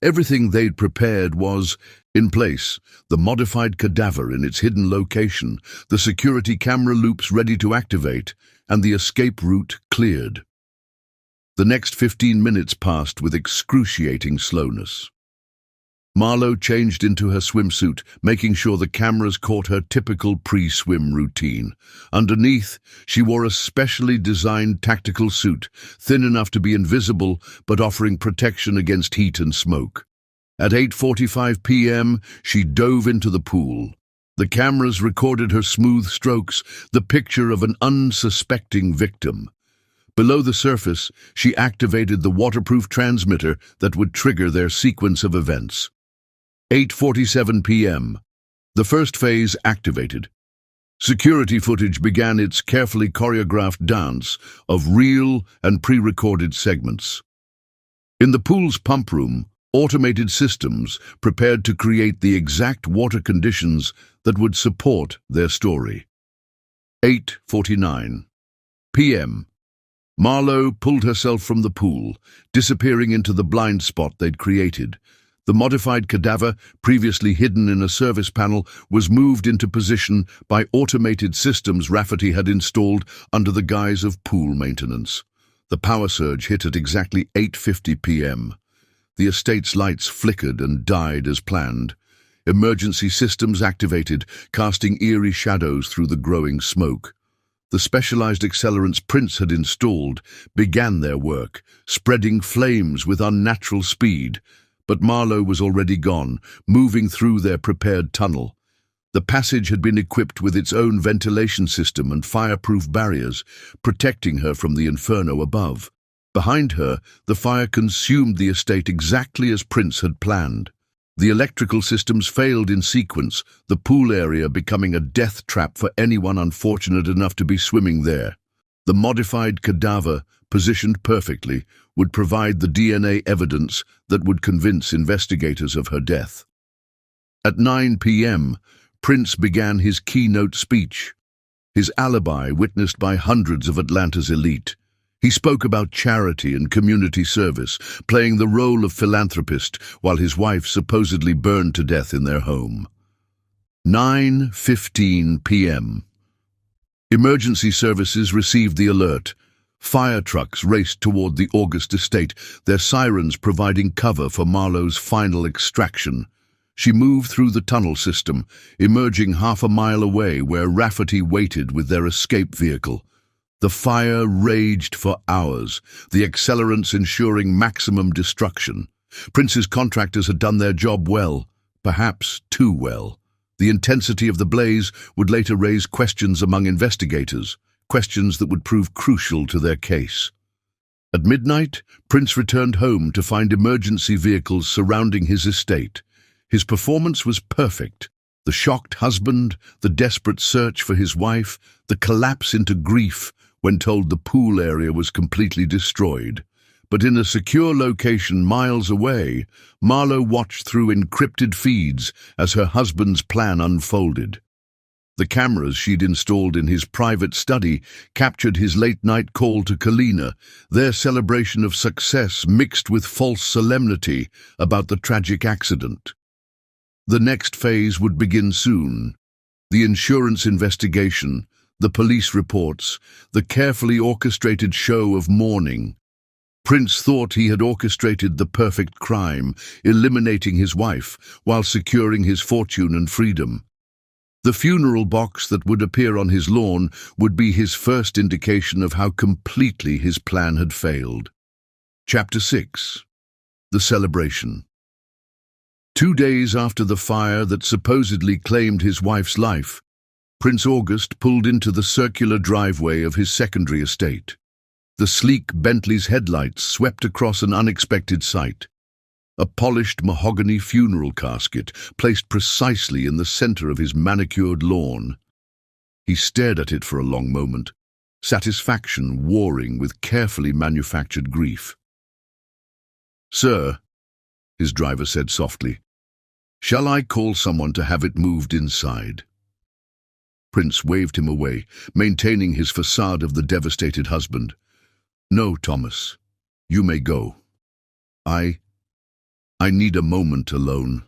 [SPEAKER 1] Everything they'd prepared was in place, the modified cadaver in its hidden location, the security camera loops ready to activate, and the escape route cleared. The next 15 minutes passed with excruciating slowness. Marlowe changed into her swimsuit, making sure the cameras caught her typical pre-swim routine. Underneath, she wore a specially designed tactical suit, thin enough to be invisible but offering protection against heat and smoke. At 8:45 p.m., she dove into the pool. The cameras recorded her smooth strokes, the picture of an unsuspecting victim. Below the surface, she activated the waterproof transmitter that would trigger their sequence of events. 8:47 p.m. The first phase activated. Security footage began its carefully choreographed dance of real and pre-recorded segments. In the pool's pump room, automated systems prepared to create the exact water conditions that would support their story. 8:49 p.m. Marlowe pulled herself from the pool, disappearing into the blind spot they'd created. The modified cadaver, previously hidden in a service panel, was moved into position by automated systems Rafferty had installed under the guise of pool maintenance. The power surge hit at exactly 8:50 p.m. The estate's lights flickered and died as planned. Emergency systems activated, casting eerie shadows through the growing smoke. The specialized accelerants Prince had installed began their work, spreading flames with unnatural speed. But Marlowe was already gone, moving through their prepared tunnel. The passage had been equipped with its own ventilation system and fireproof barriers, protecting her from the inferno above. Behind her, the fire consumed the estate exactly as Prince had planned. The electrical systems failed in sequence, the pool area becoming a death trap for anyone unfortunate enough to be swimming there. The modified cadaver, positioned perfectly, would provide the DNA evidence that would convince investigators of her death. At 9 p.m., Prince began his keynote speech, his alibi witnessed by hundreds of Atlanta's elite. He spoke about charity and community service, playing the role of philanthropist while his wife supposedly burned to death in their home. 9:15 p.m. Emergency services received the alert. Fire trucks raced toward the August estate, their sirens providing cover for Marlowe's final extraction. She moved through the tunnel system, emerging half a mile away where Rafferty waited with their escape vehicle. The fire raged for hours, the accelerants ensuring maximum destruction. Prince's contractors had done their job well, perhaps too well. The intensity of the blaze would later raise questions among investigators, questions that would prove crucial to their case. At midnight, Prince returned home to find emergency vehicles surrounding his estate. His performance was perfect. The shocked husband, the desperate search for his wife, the collapse into grief when told the pool area was completely destroyed. But in a secure location miles away, Marlowe watched through encrypted feeds as her husband's plan unfolded. The cameras she'd installed in his private study captured his late-night call to Kalina, their celebration of success mixed with false solemnity about the tragic accident. The next phase would begin soon. The insurance investigation, the police reports, the carefully orchestrated show of mourning. Prince thought he had orchestrated the perfect crime, eliminating his wife while securing his fortune and freedom. The funeral box that would appear on his lawn would be his first indication of how completely his plan had failed. Chapter 6. The Celebration. 2 days after the fire that supposedly claimed his wife's life, Prince August pulled into the circular driveway of his secondary estate. The sleek Bentley's headlights swept across an unexpected sight. A polished mahogany funeral casket placed precisely in the center of his manicured lawn. He stared at it for a long moment, satisfaction warring with carefully manufactured grief. "Sir," his driver said softly, "shall I call someone to have it moved inside?" Prince waved him away, maintaining his facade of the devastated husband. "No, Thomas, you may go. I need a moment alone."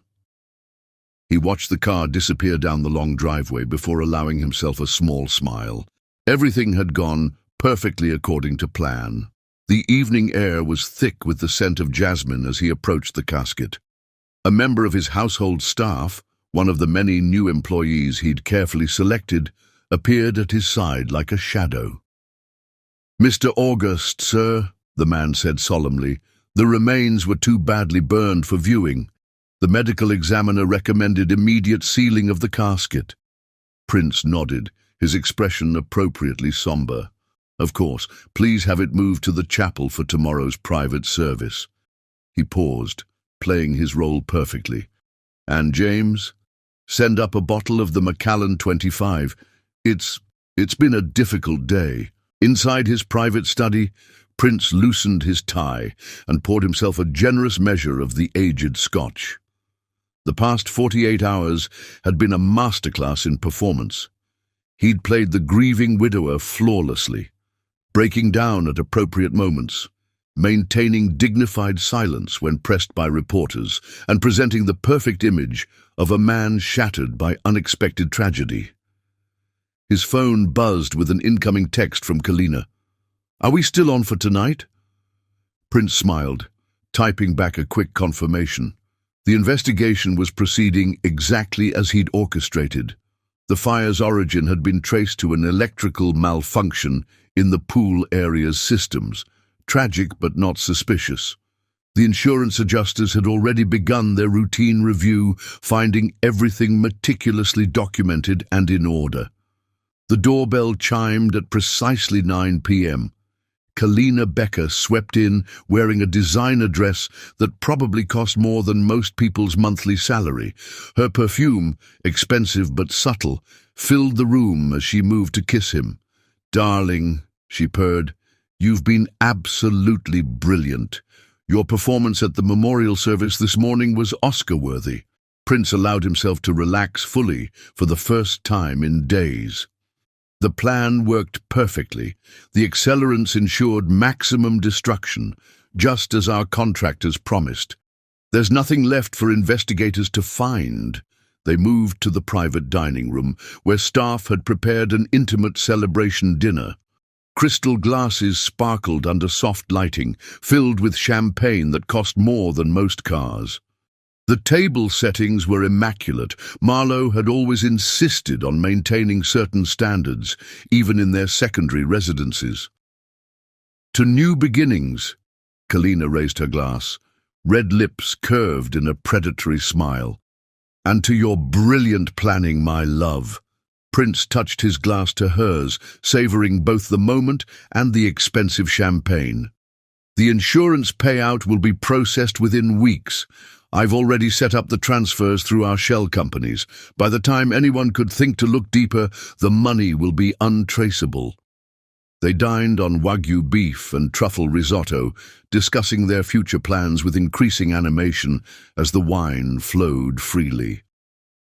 [SPEAKER 1] He watched the car disappear down the long driveway before allowing himself a small smile. Everything had gone perfectly according to plan. The evening air was thick with the scent of jasmine as he approached the casket. A member of his household staff, one of the many new employees he'd carefully selected, appeared at his side like a shadow. "Mr. August, sir," the man said solemnly, "the remains were too badly burned for viewing. The medical examiner recommended immediate sealing of the casket." Prince nodded, his expression appropriately somber. "Of course, please have it moved to the chapel for tomorrow's private service." He paused, playing his role perfectly. "And James, send up a bottle of the Macallan 25. It's been a difficult day." Inside his private study, Prince loosened his tie and poured himself a generous measure of the aged Scotch. The past 48 hours had been a masterclass in performance. He'd played the grieving widower flawlessly, breaking down at appropriate moments, maintaining dignified silence when pressed by reporters, and presenting the perfect image of a man shattered by unexpected tragedy. His phone buzzed with an incoming text from Kalina. "Are we still on for tonight?" Prince smiled, typing back a quick confirmation. The investigation was proceeding exactly as he'd orchestrated. The fire's origin had been traced to an electrical malfunction in the pool area's systems, tragic but not suspicious. The insurance adjusters had already begun their routine review, finding everything meticulously documented and in order. The doorbell chimed at precisely 9 p.m. Kalina Becker swept in, wearing a designer dress that probably cost more than most people's monthly salary. Her perfume, expensive but subtle, filled the room as she moved to kiss him. "Darling," she purred, "you've been absolutely brilliant. Your performance at the memorial service this morning was Oscar-worthy." Prince allowed himself to relax fully for the first time in days. The plan worked perfectly. The accelerants ensured maximum destruction, just as our contractors promised. There's nothing left for investigators to find. They moved to the private dining room, where staff had prepared an intimate celebration dinner. Crystal glasses sparkled under soft lighting, filled with champagne that cost more than most cars. The table settings were immaculate. Marlowe had always insisted on maintaining certain standards, even in their secondary residences. "To new beginnings," Kalina raised her glass, red lips curved in a predatory smile. "And to your brilliant planning, my love." Prince touched his glass to hers, savoring both the moment and the expensive champagne. "The insurance payout will be processed within weeks. I've already set up the transfers through our shell companies. By the time anyone could think to look deeper, the money will be untraceable." They dined on Wagyu beef and truffle risotto, discussing their future plans with increasing animation as the wine flowed freely.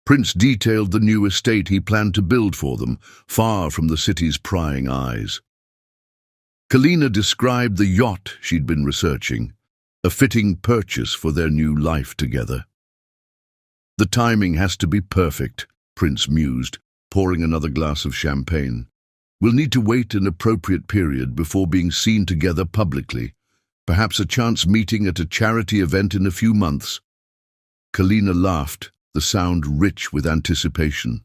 [SPEAKER 1] Prince detailed the new estate he planned to build for them, far from the city's prying eyes. Kalina described the yacht she'd been researching, a fitting purchase for their new life together. "The timing has to be perfect," Prince mused, pouring another glass of champagne. "We'll need to wait an appropriate period before being seen together publicly. Perhaps a chance meeting at a charity event in a few months." Kalina laughed, the sound rich with anticipation.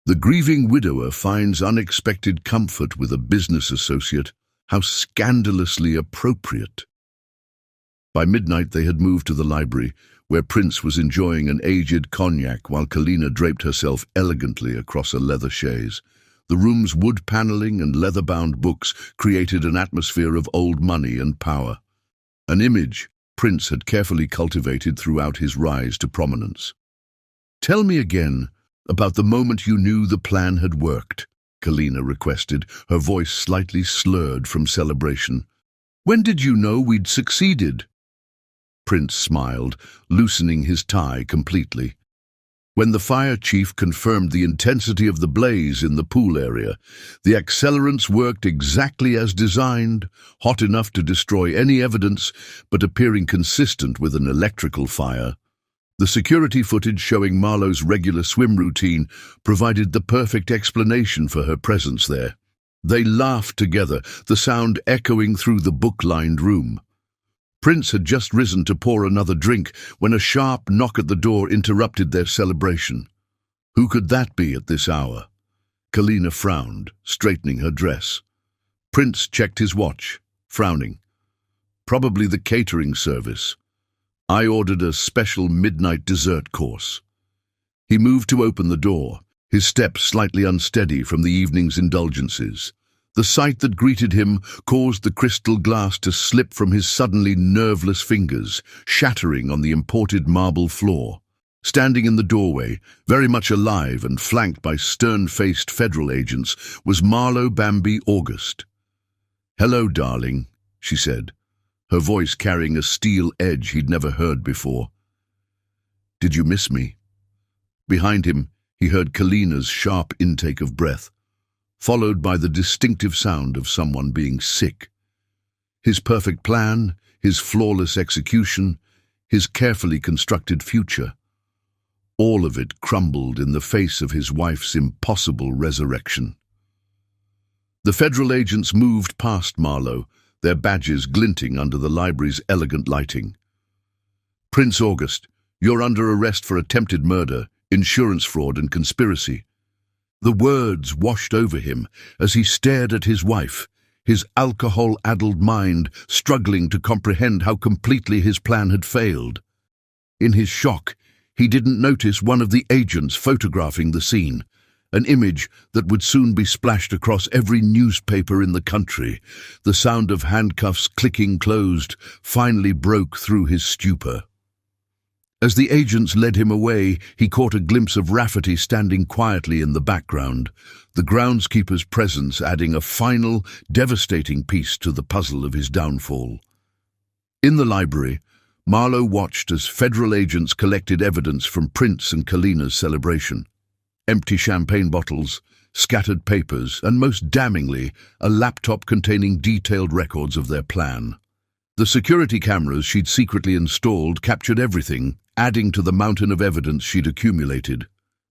[SPEAKER 1] "The grieving widower finds unexpected comfort with a business associate. How scandalously appropriate." By midnight they had moved to the library, where Prince was enjoying an aged cognac while Kalina draped herself elegantly across a leather chaise. The room's wood paneling and leather-bound books created an atmosphere of old money and power, an image Prince had carefully cultivated throughout his rise to prominence. "Tell me again about the moment you knew the plan had worked," Kalina requested, her voice slightly slurred from celebration. "When did you know we'd succeeded?" Prince smiled, loosening his tie completely. When the fire chief confirmed the intensity of the blaze in the pool area, the accelerants worked exactly as designed, hot enough to destroy any evidence, but appearing consistent with an electrical fire. The security footage showing Marlowe's regular swim routine provided the perfect explanation for her presence there. They laughed together, the sound echoing through the book-lined room. Prince had just risen to pour another drink when a sharp knock at the door interrupted their celebration. Who could that be at this hour? Kalina frowned, straightening her dress. Prince checked his watch, frowning. Probably the catering service. I ordered a special midnight dessert course. He moved to open the door, his steps slightly unsteady from the evening's indulgences. The sight that greeted him caused the crystal glass to slip from his suddenly nerveless fingers, shattering on the imported marble floor. Standing in the doorway, very much alive and flanked by stern-faced federal agents, was Marlowe Bambi August. "Hello, darling," she said, her voice carrying a steel edge he'd never heard before. "Did you miss me?" Behind him, he heard Kalina's sharp intake of breath, followed by the distinctive sound of someone being sick. His perfect plan, his flawless execution, his carefully constructed future. All of it crumbled in the face of his wife's impossible resurrection. The federal agents moved past Marlowe, their badges glinting under the library's elegant lighting. "Prince August, you're under arrest for attempted murder, insurance fraud and conspiracy." The words washed over him as he stared at his wife, his alcohol-addled mind struggling to comprehend how completely his plan had failed. In his shock, he didn't notice one of the agents photographing the scene, an image that would soon be splashed across every newspaper in the country. The sound of handcuffs clicking closed finally broke through his stupor. As the agents led him away, he caught a glimpse of Rafferty standing quietly in the background, the groundskeeper's presence adding a final, devastating piece to the puzzle of his downfall. In the library, Marlowe watched as federal agents collected evidence from Prince and Kalina's celebration. Empty champagne bottles, scattered papers, and most damningly, a laptop containing detailed records of their plan. The security cameras she'd secretly installed captured everything, adding to the mountain of evidence she'd accumulated.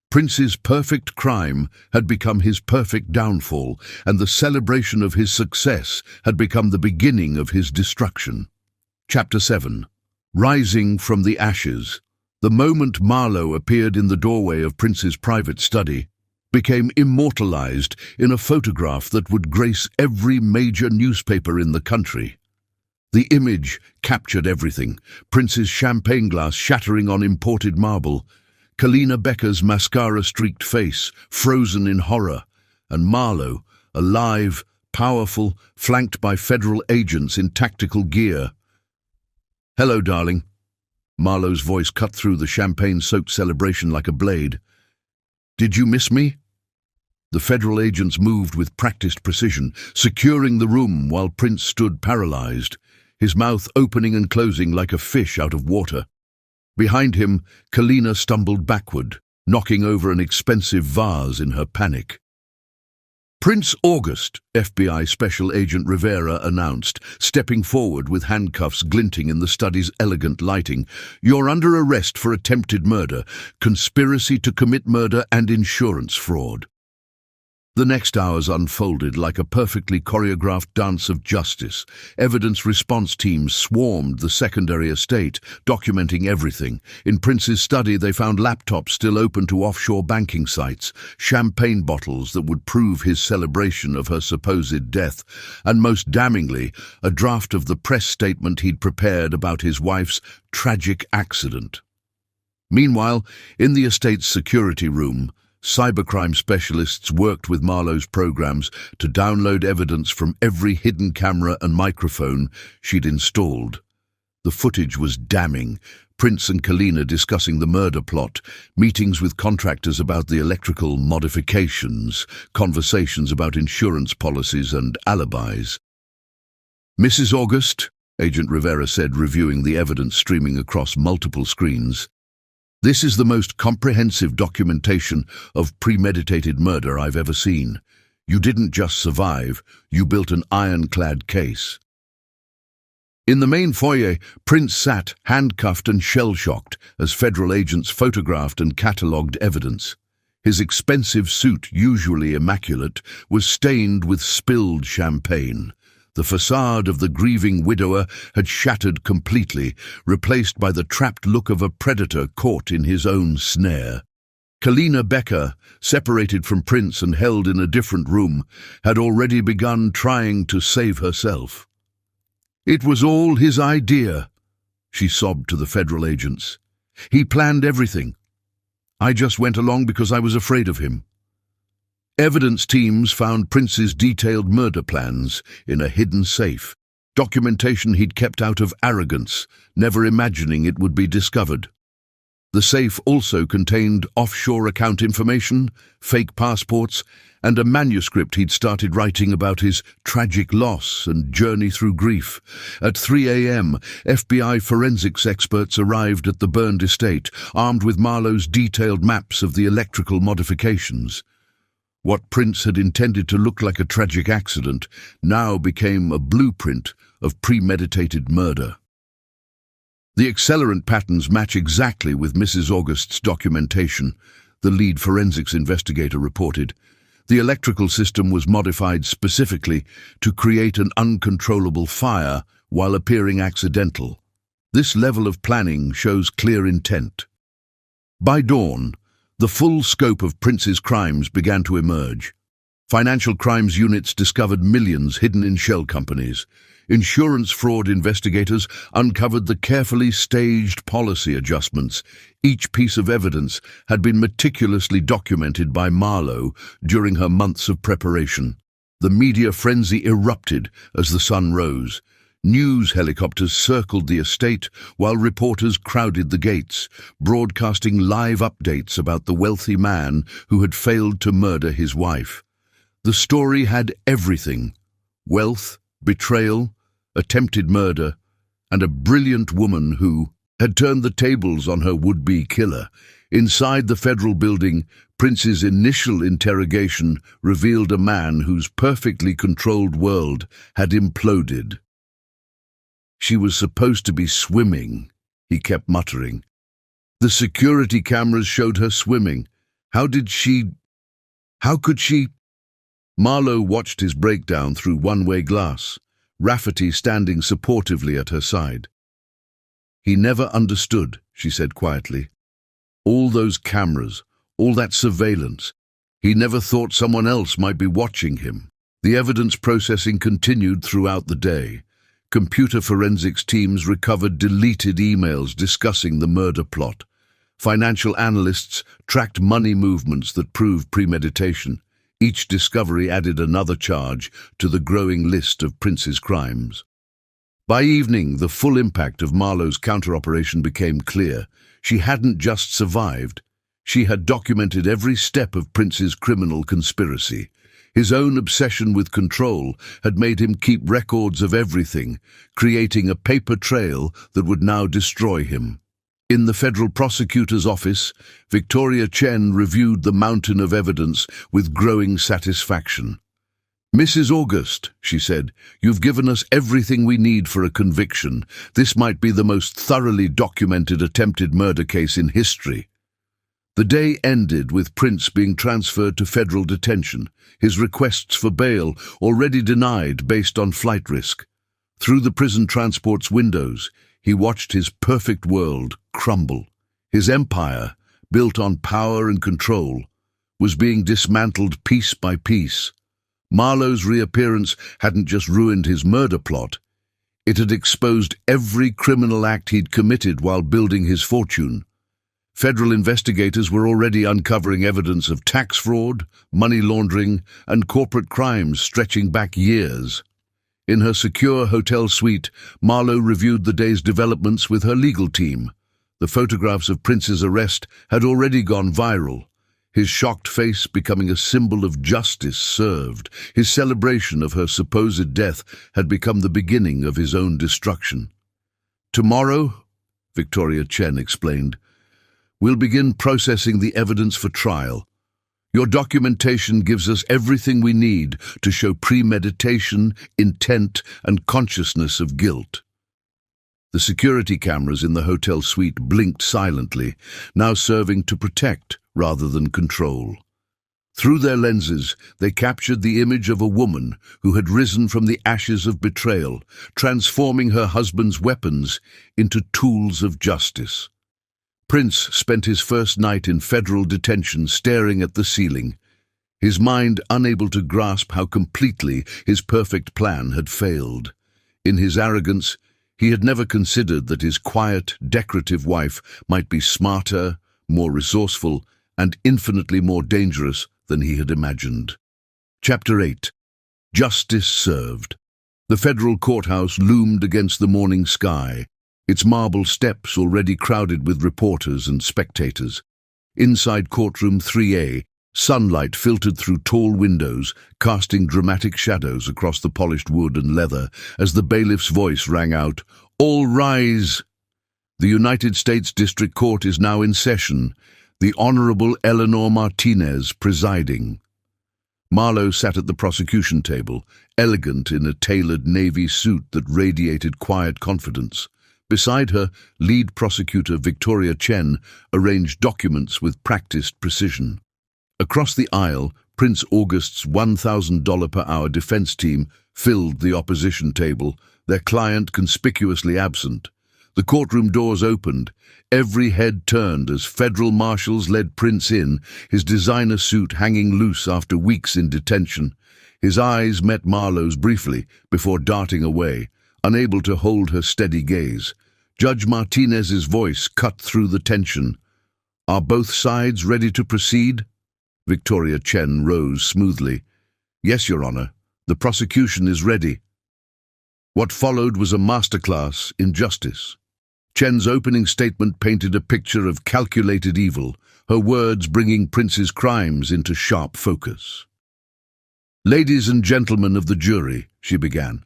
[SPEAKER 1] Prince's perfect crime had become his perfect downfall, and the celebration of his success had become the beginning of his destruction. Chapter 7. Rising from the Ashes. The moment Marlowe appeared in the doorway of Prince's private study became immortalized in a photograph that would grace every major newspaper in the country. The image captured everything: Prince's champagne glass shattering on imported marble, Kalina Becker's mascara-streaked face, frozen in horror, and Marlowe, alive, powerful, flanked by federal agents in tactical gear. "Hello, darling." Marlowe's voice cut through the champagne-soaked celebration like a blade. "Did you miss me?" The federal agents moved with practiced precision, securing the room while Prince stood paralyzed, his mouth opening and closing like a fish out of water. Behind him, Kalina stumbled backward, knocking over an expensive vase in her panic. "Prince August," FBI Special Agent Rivera announced, stepping forward with handcuffs glinting in the study's elegant lighting. "You're under arrest for attempted murder, conspiracy to commit murder, and insurance fraud." The next hours unfolded like a perfectly choreographed dance of justice. Evidence response teams swarmed the secondary estate, documenting everything. In Prince's study, they found laptops still open to offshore banking sites, champagne bottles that would prove his celebration of her supposed death, and most damningly, a draft of the press statement he'd prepared about his wife's tragic accident. Meanwhile, in the estate's security room, cybercrime specialists worked with Marlowe's programs to download evidence from every hidden camera and microphone she'd installed. The footage was damning. Prince and Kalina discussing the murder plot, meetings with contractors about the electrical modifications, conversations about insurance policies and alibis. "Mrs. August," Agent Rivera said, reviewing the evidence streaming across multiple screens, "this is the most comprehensive documentation of premeditated murder I've ever seen. You didn't just survive, you built an ironclad case." In the main foyer, Prince sat, handcuffed and shell-shocked, as federal agents photographed and catalogued evidence. His expensive suit, usually immaculate, was stained with spilled champagne. The facade of the grieving widower had shattered completely, replaced by the trapped look of a predator caught in his own snare. Kalina Becker, separated from Prince and held in a different room, had already begun trying to save herself. "It was all his idea," she sobbed to the federal agents. "He planned everything. I just went along because I was afraid of him." Evidence teams found Prince's detailed murder plans in a hidden safe, documentation he'd kept out of arrogance, never imagining it would be discovered. The safe also contained offshore account information, fake passports, and a manuscript he'd started writing about his tragic loss and journey through grief. At 3 a.m., FBI forensics experts arrived at the burned estate, armed with Marlowe's detailed maps of the electrical modifications. What Prince had intended to look like a tragic accident now became a blueprint of premeditated murder. "The accelerant patterns match exactly with Mrs. August's documentation," the lead forensics investigator reported. "The electrical system was modified specifically to create an uncontrollable fire while appearing accidental. This level of planning shows clear intent." By dawn, the full scope of Prince's crimes began to emerge. Financial crimes units discovered millions hidden in shell companies. Insurance fraud investigators uncovered the carefully staged policy adjustments. Each piece of evidence had been meticulously documented by Marlowe during her months of preparation. The media frenzy erupted as the sun rose. News helicopters circled the estate while reporters crowded the gates, broadcasting live updates about the wealthy man who had failed to murder his wife. The story had everything: wealth, betrayal, attempted murder, and a brilliant woman who had turned the tables on her would-be killer. Inside the federal building, Prince's initial interrogation revealed a man whose perfectly controlled world had imploded. "She was supposed to be swimming," he kept muttering. "The security cameras showed her swimming. How could she? Marlowe watched his breakdown through one-way glass, Rafferty standing supportively at her side. "He never understood," she said quietly. "All those cameras, all that surveillance. He never thought someone else might be watching him." The evidence processing continued throughout the day. Computer forensics teams recovered deleted emails discussing the murder plot. Financial analysts tracked money movements that proved premeditation. Each discovery added another charge to the growing list of Prince's crimes. By evening, the full impact of Marlowe's counter-operation became clear. She hadn't just survived. She had documented every step of Prince's criminal conspiracy. His own obsession with control had made him keep records of everything, creating a paper trail that would now destroy him. In the federal prosecutor's office, Victoria Chen reviewed the mountain of evidence with growing satisfaction. "Mrs. August," she said, "you've given us everything we need for a conviction. This might be the most thoroughly documented attempted murder case in history." The day ended with Prince being transferred to federal detention, his requests for bail already denied based on flight risk. Through the prison transport's windows, he watched his perfect world crumble. His empire, built on power and control, was being dismantled piece by piece. Marlowe's reappearance hadn't just ruined his murder plot, it had exposed every criminal act he'd committed while building his fortune. Federal investigators were already uncovering evidence of tax fraud, money laundering, and corporate crimes stretching back years. In her secure hotel suite, Marlowe reviewed the day's developments with her legal team. The photographs of Prince's arrest had already gone viral. His shocked face becoming a symbol of justice served. His celebration of her supposed death had become the beginning of his own destruction. "Tomorrow," Victoria Chen explained, "we'll begin processing the evidence for trial. Your documentation gives us everything we need to show premeditation, intent, and consciousness of guilt." The security cameras in the hotel suite blinked silently, now serving to protect rather than control. Through their lenses, they captured the image of a woman who had risen from the ashes of betrayal, transforming her husband's weapons into tools of justice. Prince spent his first night in federal detention staring at the ceiling, his mind unable to grasp how completely his perfect plan had failed. In his arrogance, he had never considered that his quiet, decorative wife might be smarter, more resourceful, and infinitely more dangerous than he had imagined. Chapter 8. Justice Served. The federal courthouse loomed against the morning sky, its marble steps already crowded with reporters and spectators. Inside courtroom 3A, sunlight filtered through tall windows, casting dramatic shadows across the polished wood and leather as the bailiff's voice rang out, "All rise! The United States District Court is now in session, the Honorable Eleanor Martinez presiding." Marlowe sat at the prosecution table, elegant in a tailored navy suit that radiated quiet confidence. Beside her, lead prosecutor Victoria Chen arranged documents with practiced precision. Across the aisle, Prince August's $1,000 per hour defense team filled the opposition table, their client conspicuously absent. The courtroom doors opened. Every head turned as federal marshals led Prince in, his designer suit hanging loose after weeks in detention. His eyes met Marlowe's briefly before darting away, unable to hold her steady gaze. Judge Martinez's voice cut through the tension. "Are both sides ready to proceed?" Victoria Chen rose smoothly. "Yes, Your Honor. The prosecution is ready." What followed was a masterclass in justice. Chen's opening statement painted a picture of calculated evil, her words bringing Prince's crimes into sharp focus. "Ladies and gentlemen of the jury," she began,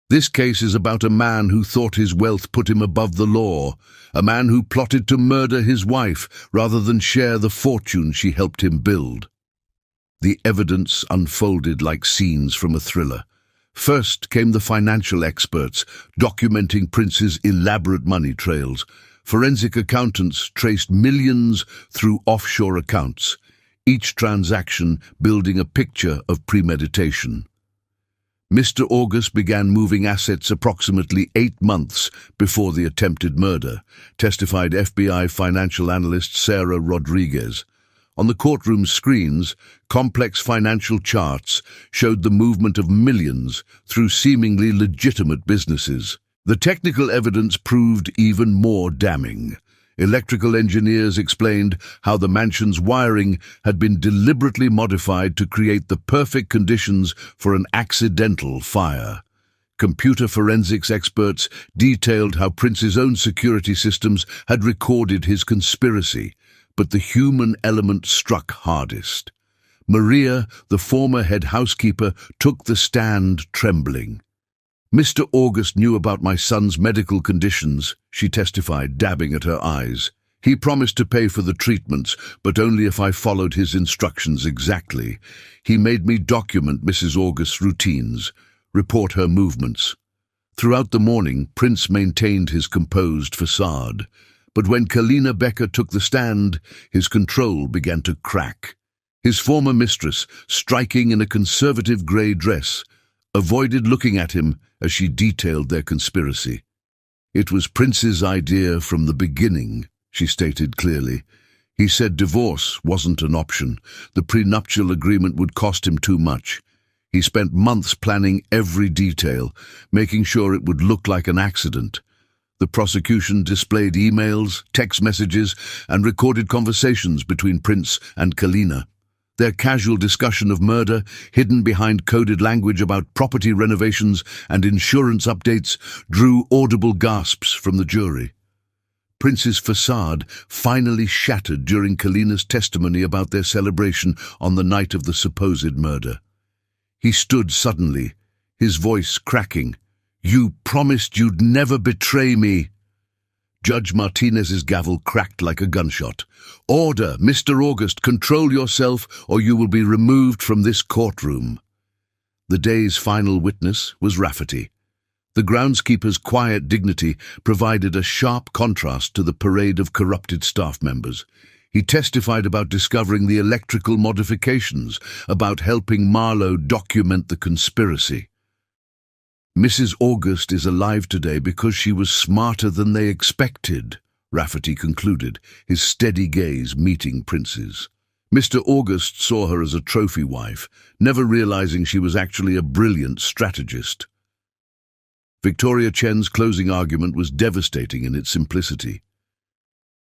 [SPEAKER 1] "this case is about a man who thought his wealth put him above the law, a man who plotted to murder his wife rather than share the fortune she helped him build." The evidence unfolded like scenes from a thriller. First came the financial experts, documenting Prince's elaborate money trails. Forensic accountants traced millions through offshore accounts, each transaction building a picture of premeditation. Mr. August began moving assets approximately 8 months before the attempted murder, testified FBI financial analyst Sarah Rodriguez. On the courtroom screens, complex financial charts showed the movement of millions through seemingly legitimate businesses. The technical evidence proved even more damning. Electrical engineers explained how the mansion's wiring had been deliberately modified to create the perfect conditions for an accidental fire. Computer forensics experts detailed how Prince's own security systems had recorded his conspiracy, but the human element struck hardest. Maria, the former head housekeeper, took the stand trembling. "Mr. August knew about my son's medical conditions," she testified, dabbing at her eyes. "He promised to pay for the treatments, but only if I followed his instructions exactly. He made me document Mrs. August's routines, report her movements." Throughout the morning, Prince maintained his composed facade. But when Kalina Becker took the stand, his control began to crack. His former mistress, striking in a conservative grey dress, avoided looking at him as she detailed their conspiracy. "It was Prince's idea from the beginning," she stated clearly. "He said divorce wasn't an option. The prenuptial agreement would cost him too much. He spent months planning every detail, making sure it would look like an accident. The prosecution displayed emails, text messages, and recorded conversations between Prince and Kalina. Their casual discussion of murder, hidden behind coded language about property renovations and insurance updates, drew audible gasps from the jury. Prince's facade finally shattered during Kalina's testimony about their celebration on the night of the supposed murder. He stood suddenly, his voice cracking. "You promised you'd never betray me." Judge Martinez's gavel cracked like a gunshot. "Order, Mr. August, control yourself or you will be removed from this courtroom." The day's final witness was Rafferty. The groundskeeper's quiet dignity provided a sharp contrast to the parade of corrupted staff members. He testified about discovering the electrical modifications, about helping Marlowe document the conspiracy. "Mrs. August is alive today because she was smarter than they expected," Rafferty concluded, his steady gaze meeting Prince's. Mr. August saw her as a trophy wife, never realizing she was actually a brilliant strategist. Victoria Chen's closing argument was devastating in its simplicity.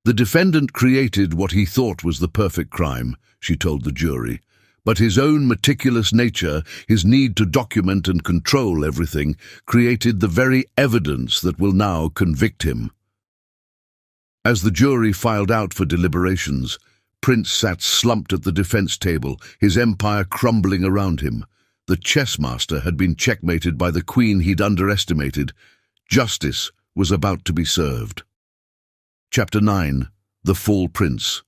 [SPEAKER 1] "The defendant created what he thought was the perfect crime," she told the jury, "but his own meticulous nature, his need to document and control everything, created the very evidence that will now convict him." As the jury filed out for deliberations, Prince sat slumped at the defense table, his empire crumbling around him. The chess master had been checkmated by the queen he'd underestimated. Justice was about to be served. Chapter 9. The Fall Prince.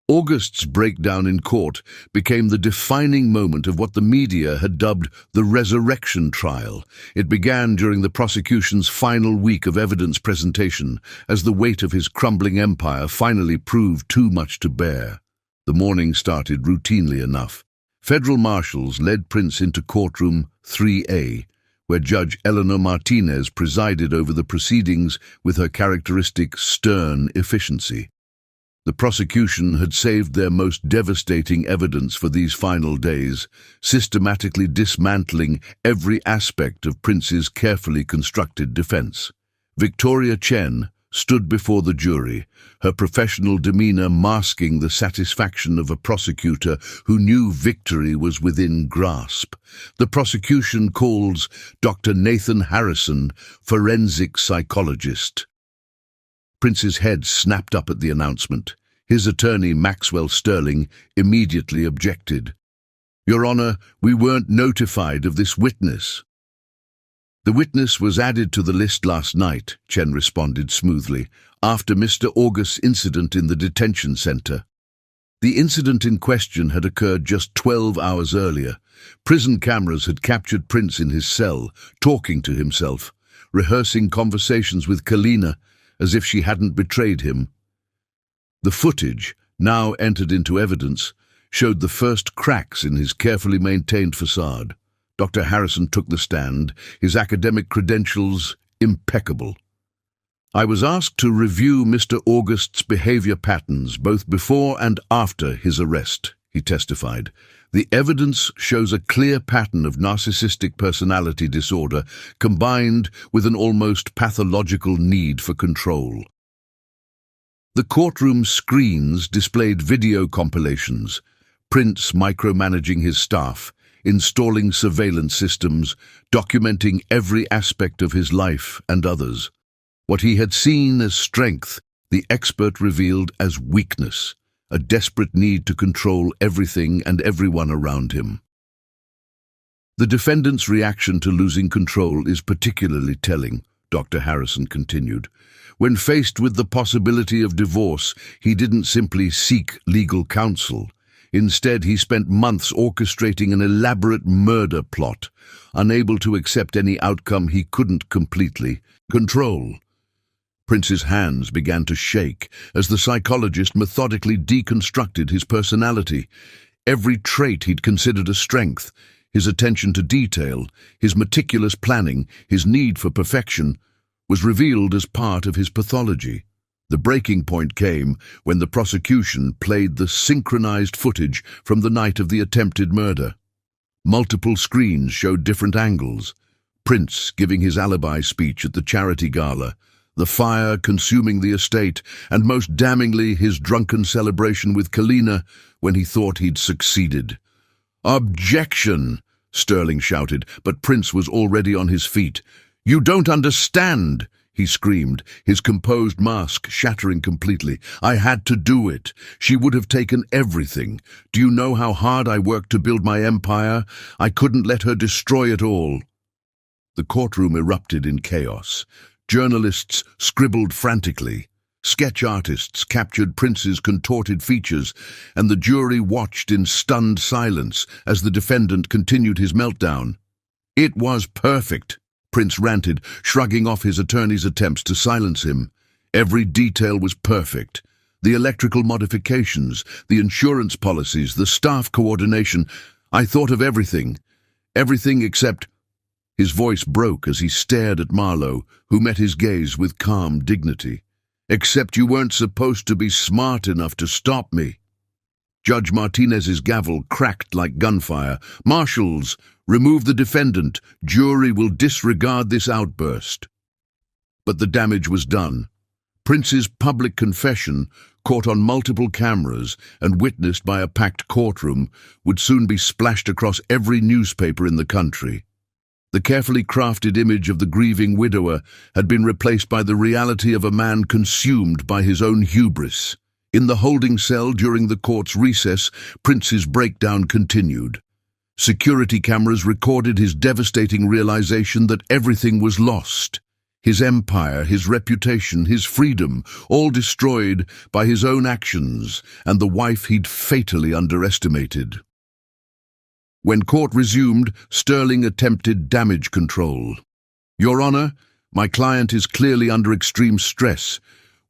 [SPEAKER 1] August's breakdown in court became the defining moment of what the media had dubbed the resurrection trial. It began during the prosecution's final week of evidence presentation, as the weight of his crumbling empire finally proved too much to bear. The morning started routinely enough. Federal marshals led Prince into courtroom 3A, where Judge Eleanor Martinez presided over the proceedings with her characteristic stern efficiency. The prosecution had saved their most devastating evidence for these final days, systematically dismantling every aspect of Prince's carefully constructed defense. Victoria Chen stood before the jury, her professional demeanor masking the satisfaction of a prosecutor who knew victory was within grasp. The prosecution calls Dr. Nathan Harrison, forensic psychologist. Prince's head snapped up at the announcement. His attorney, Maxwell Sterling, immediately objected. "Your Honor, we weren't notified of this witness." "The witness was added to the list last night," Chen responded smoothly, "after Mr. August's incident in the detention center." The incident in question had occurred just 12 hours earlier. Prison cameras had captured Prince in his cell, talking to himself, rehearsing conversations with Kalina as if she hadn't betrayed him. The footage, now entered into evidence, showed the first cracks in his carefully maintained facade. Dr. Harrison took the stand, his academic credentials impeccable. "I was asked to review Mr. August's behavior patterns both before and after his arrest," he testified. "The evidence shows a clear pattern of narcissistic personality disorder combined with an almost pathological need for control." The courtroom screens displayed video compilations, Prince micromanaging his staff, installing surveillance systems, documenting every aspect of his life and others. What he had seen as strength, the expert revealed as weakness, a desperate need to control everything and everyone around him. "The defendant's reaction to losing control is particularly telling," Dr. Harrison continued. "When faced with the possibility of divorce, he didn't simply seek legal counsel. Instead, he spent months orchestrating an elaborate murder plot, unable to accept any outcome he couldn't completely control." Prince's hands began to shake as the psychologist methodically deconstructed his personality. Every trait he'd considered a strength, his attention to detail, his meticulous planning, his need for perfection, was revealed as part of his pathology. The breaking point came when the prosecution played the synchronized footage from the night of the attempted murder. Multiple screens showed different angles. Prince giving his alibi speech at the charity gala, the fire consuming the estate, and most damningly his drunken celebration with Kalina when he thought he'd succeeded. "Objection!" Sterling shouted, but Prince was already on his feet. "You don't understand!" he screamed, his composed mask shattering completely. "I had to do it. She would have taken everything. Do you know how hard I worked to build my empire? I couldn't let her destroy it all." The courtroom erupted in chaos. Journalists scribbled frantically. Sketch artists captured Prince's contorted features, and the jury watched in stunned silence as the defendant continued his meltdown. "It was perfect," Prince ranted, shrugging off his attorney's attempts to silence him. "Every detail was perfect. The electrical modifications, the insurance policies, the staff coordination. I thought of everything. Everything except—" His voice broke as he stared at Marlowe, who met his gaze with calm dignity. "Except you weren't supposed to be smart enough to stop me." Judge Martinez's gavel cracked like gunfire. "Marshals, remove the defendant. Jury will disregard this outburst." But the damage was done. Prince's public confession, caught on multiple cameras and witnessed by a packed courtroom, would soon be splashed across every newspaper in the country. The carefully crafted image of the grieving widower had been replaced by the reality of a man consumed by his own hubris. In the holding cell during the court's recess, Prince's breakdown continued. Security cameras recorded his devastating realization that everything was lost. His empire, his reputation, his freedom, all destroyed by his own actions and the wife he'd fatally underestimated. When court resumed, Sterling attempted damage control. "Your Honor, my client is clearly under extreme stress.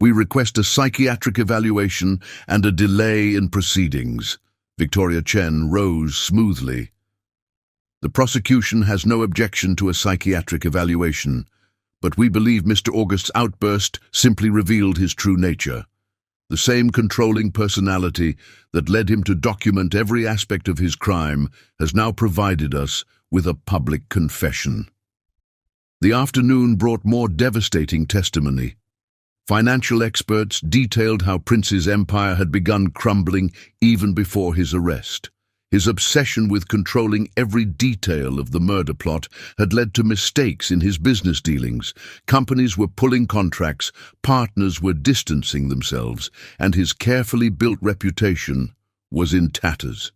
[SPEAKER 1] We request a psychiatric evaluation and a delay in proceedings." Victoria Chen rose smoothly. "The prosecution has no objection to a psychiatric evaluation, but we believe Mr. August's outburst simply revealed his true nature. The same controlling personality that led him to document every aspect of his crime has now provided us with a public confession." The afternoon brought more devastating testimony. Financial experts detailed how Prince's empire had begun crumbling even before his arrest. His obsession with controlling every detail of the murder plot had led to mistakes in his business dealings. Companies were pulling contracts, partners were distancing themselves, and his carefully built reputation was in tatters.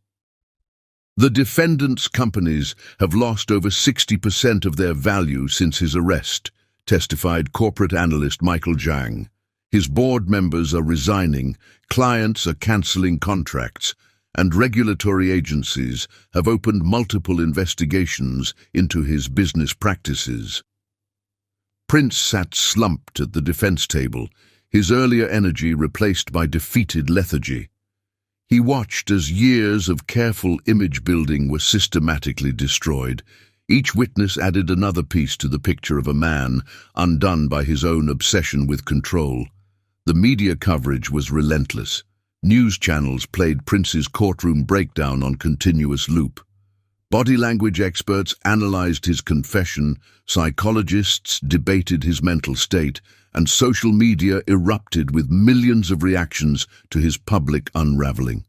[SPEAKER 1] The defendant's companies have lost over 60% of their value since his arrest, testified corporate analyst Michael Zhang. His board members are resigning, clients are cancelling contracts, and regulatory agencies have opened multiple investigations into his business practices. Prince sat slumped at the defense table, his earlier energy replaced by defeated lethargy. He watched as years of careful image building were systematically destroyed. Each witness added another piece to the picture of a man undone by his own obsession with control. The media coverage was relentless. News channels played Prince's courtroom breakdown on continuous loop. Body language experts analyzed his confession, psychologists debated his mental state, and social media erupted with millions of reactions to his public unraveling.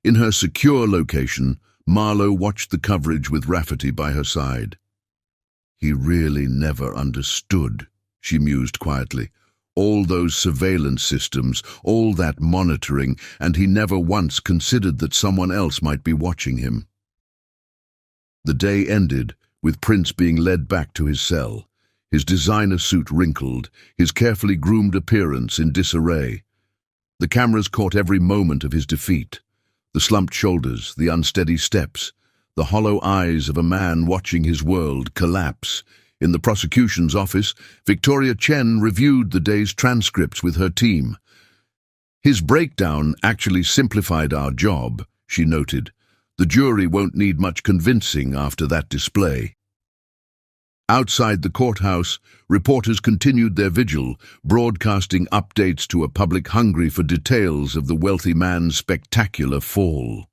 [SPEAKER 1] In her secure location, Marlowe watched the coverage with Rafferty by her side. "He really never understood," she mused quietly. "All those surveillance systems, all that monitoring, and he never once considered that someone else might be watching him." The day ended with Prince being led back to his cell, his designer suit wrinkled, his carefully groomed appearance in disarray. The cameras caught every moment of his defeat. The slumped shoulders, the unsteady steps, the hollow eyes of a man watching his world collapse. In the prosecution's office, Victoria Chen reviewed the day's transcripts with her team. "His breakdown actually simplified our job," she noted. "The jury won't need much convincing after that display." Outside the courthouse, reporters continued their vigil, broadcasting updates to a public hungry for details of the wealthy man's spectacular fall.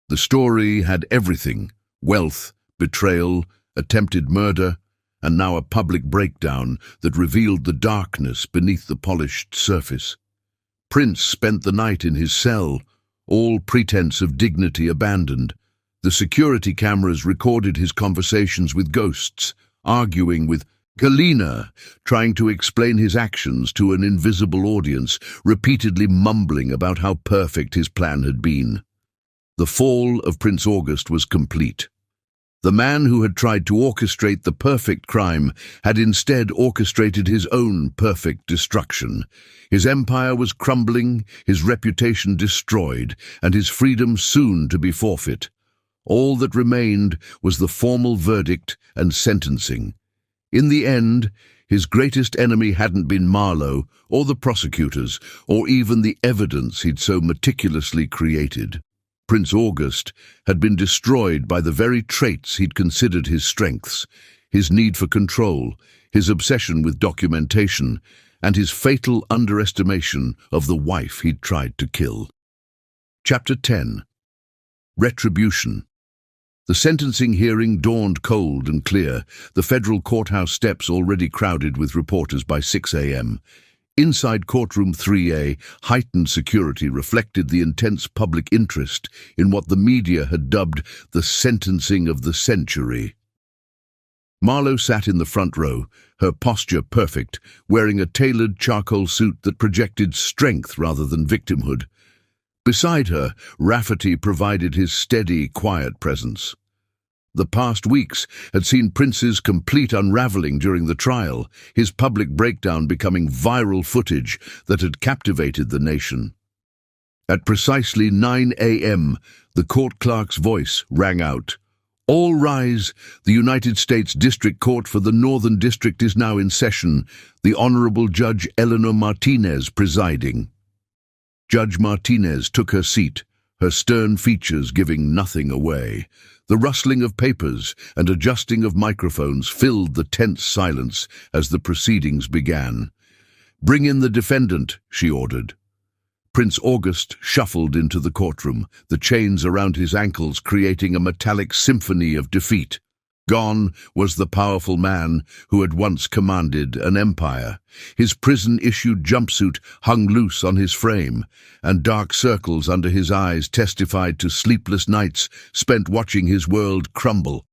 [SPEAKER 1] The story had everything: wealth, betrayal, attempted murder, and now a public breakdown that revealed the darkness beneath the polished surface. Prince spent the night in his cell, all pretense of dignity abandoned. The security cameras recorded his conversations with ghosts, arguing with Galena, trying to explain his actions to an invisible audience, repeatedly mumbling about how perfect his plan had been. The fall of Prince August was complete. The man who had tried to orchestrate the perfect crime had instead orchestrated his own perfect destruction. His empire was crumbling, his reputation destroyed, and his freedom soon to be forfeit. All that remained was the formal verdict and sentencing. In the end, his greatest enemy hadn't been Marlowe, or the prosecutors, or even the evidence he'd so meticulously created. Prince August had been destroyed by the very traits he'd considered his strengths: his need for control, his obsession with documentation, and his fatal underestimation of the wife he'd tried to kill. Chapter 10. Retribution. The sentencing hearing dawned cold and clear, the federal courthouse steps already crowded with reporters by 6 a.m. Inside courtroom 3A, heightened security reflected the intense public interest in what the media had dubbed the sentencing of the century. Marlowe sat in the front row, her posture perfect, wearing a tailored charcoal suit that projected strength rather than victimhood. Beside her, Rafferty provided his steady, quiet presence. The past weeks had seen Prince's complete unraveling during the trial, his public breakdown becoming viral footage that had captivated the nation. At precisely 9 a.m., the court clerk's voice rang out. "All rise. The United States District Court for the Northern District is now in session. The Honorable Judge Eleanor Martinez presiding." Judge Martinez took her seat, her stern features giving nothing away. The rustling of papers and adjusting of microphones filled the tense silence as the proceedings began. "Bring in the defendant," she ordered. Prince August shuffled into the courtroom, the chains around his ankles creating a metallic symphony of defeat. Gone was the powerful man who had once commanded an empire. His prison-issued jumpsuit hung loose on his frame, and dark circles under his eyes testified to sleepless nights spent watching his world crumble.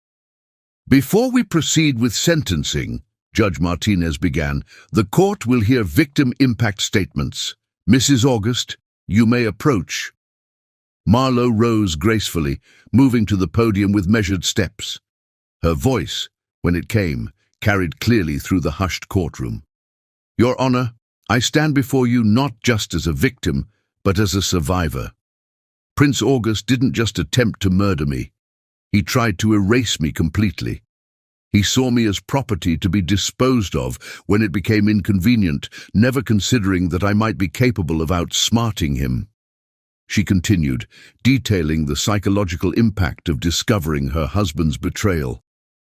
[SPEAKER 1] "Before we proceed with sentencing," Judge Martinez began, "the court will hear victim impact statements. Mrs. August, you may approach." Marlowe rose gracefully, moving to the podium with measured steps. Her voice, when it came, carried clearly through the hushed courtroom. "Your Honor, I stand before you not just as a victim, but as a survivor. Prince August didn't just attempt to murder me. He tried to erase me completely. He saw me as property to be disposed of when it became inconvenient, never considering that I might be capable of outsmarting him." She continued, detailing the psychological impact of discovering her husband's betrayal.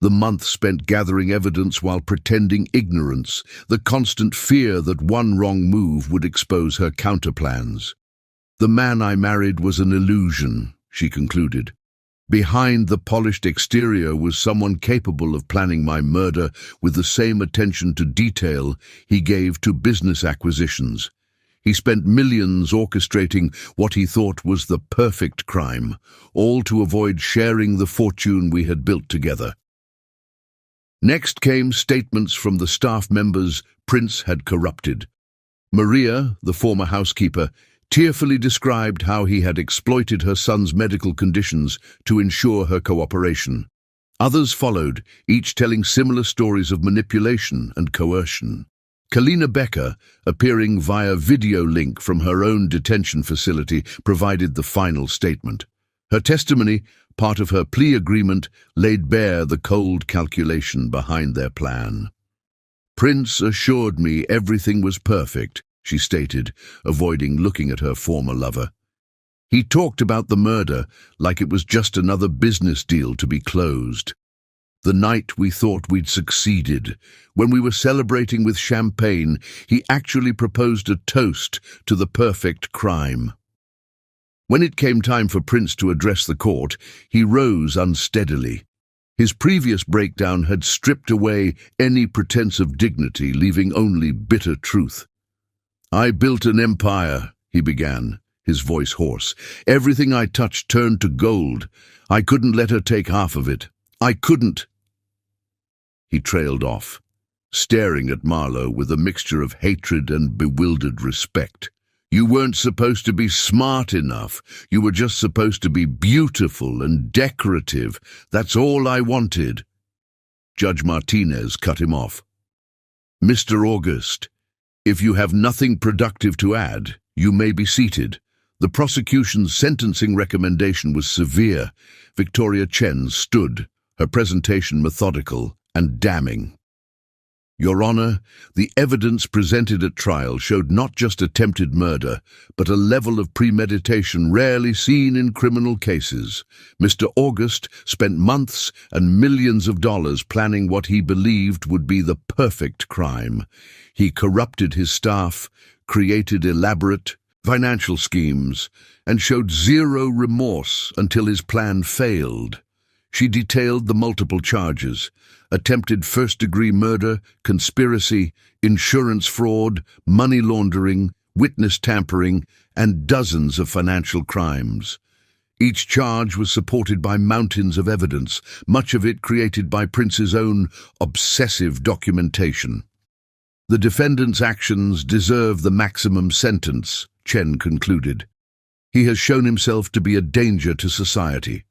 [SPEAKER 1] The month spent gathering evidence while pretending ignorance, the constant fear that one wrong move would expose her counterplans. "The man I married was an illusion," she concluded. "Behind the polished exterior was someone capable of planning my murder with the same attention to detail he gave to business acquisitions. He spent millions orchestrating what he thought was the perfect crime, all to avoid sharing the fortune we had built together." Next came statements from the staff members Prince had corrupted. Maria, the former housekeeper, tearfully described how he had exploited her son's medical conditions to ensure her cooperation. Others followed, each telling similar stories of manipulation and coercion. Kalina Becker, appearing via video link from her own detention facility, provided the final statement. Her testimony, part of her plea agreement, laid bare the cold calculation behind their plan. "Prince assured me everything was perfect," she stated, avoiding looking at her former lover. "He talked about the murder like it was just another business deal to be closed. The night we thought we'd succeeded, when we were celebrating with champagne, he actually proposed a toast to the perfect crime." When it came time for Prince to address the court, he rose unsteadily. His previous breakdown had stripped away any pretense of dignity, leaving only bitter truth. "I built an empire," he began, his voice hoarse. "Everything I touched turned to gold. I couldn't let her take half of it. I couldn't." He trailed off, staring at Marlowe with a mixture of hatred and bewildered respect. "You weren't supposed to be smart enough. You were just supposed to be beautiful and decorative. That's all I wanted." Judge Martinez cut him off. "Mr. August, if you have nothing productive to add, you may be seated." The prosecution's sentencing recommendation was severe. Victoria Chen stood, her presentation methodical and damning. "Your Honor, the evidence presented at trial showed not just attempted murder, but a level of premeditation rarely seen in criminal cases. Mr. August spent months and millions of dollars planning what he believed would be the perfect crime. He corrupted his staff, created elaborate financial schemes, and showed zero remorse until his plan failed." She detailed the multiple charges: attempted first-degree murder, conspiracy, insurance fraud, money laundering, witness tampering, and dozens of financial crimes. Each charge was supported by mountains of evidence, much of it created by Prince's own obsessive documentation. "The defendant's actions deserve the maximum sentence," Chen concluded. "He has shown himself to be a danger to society.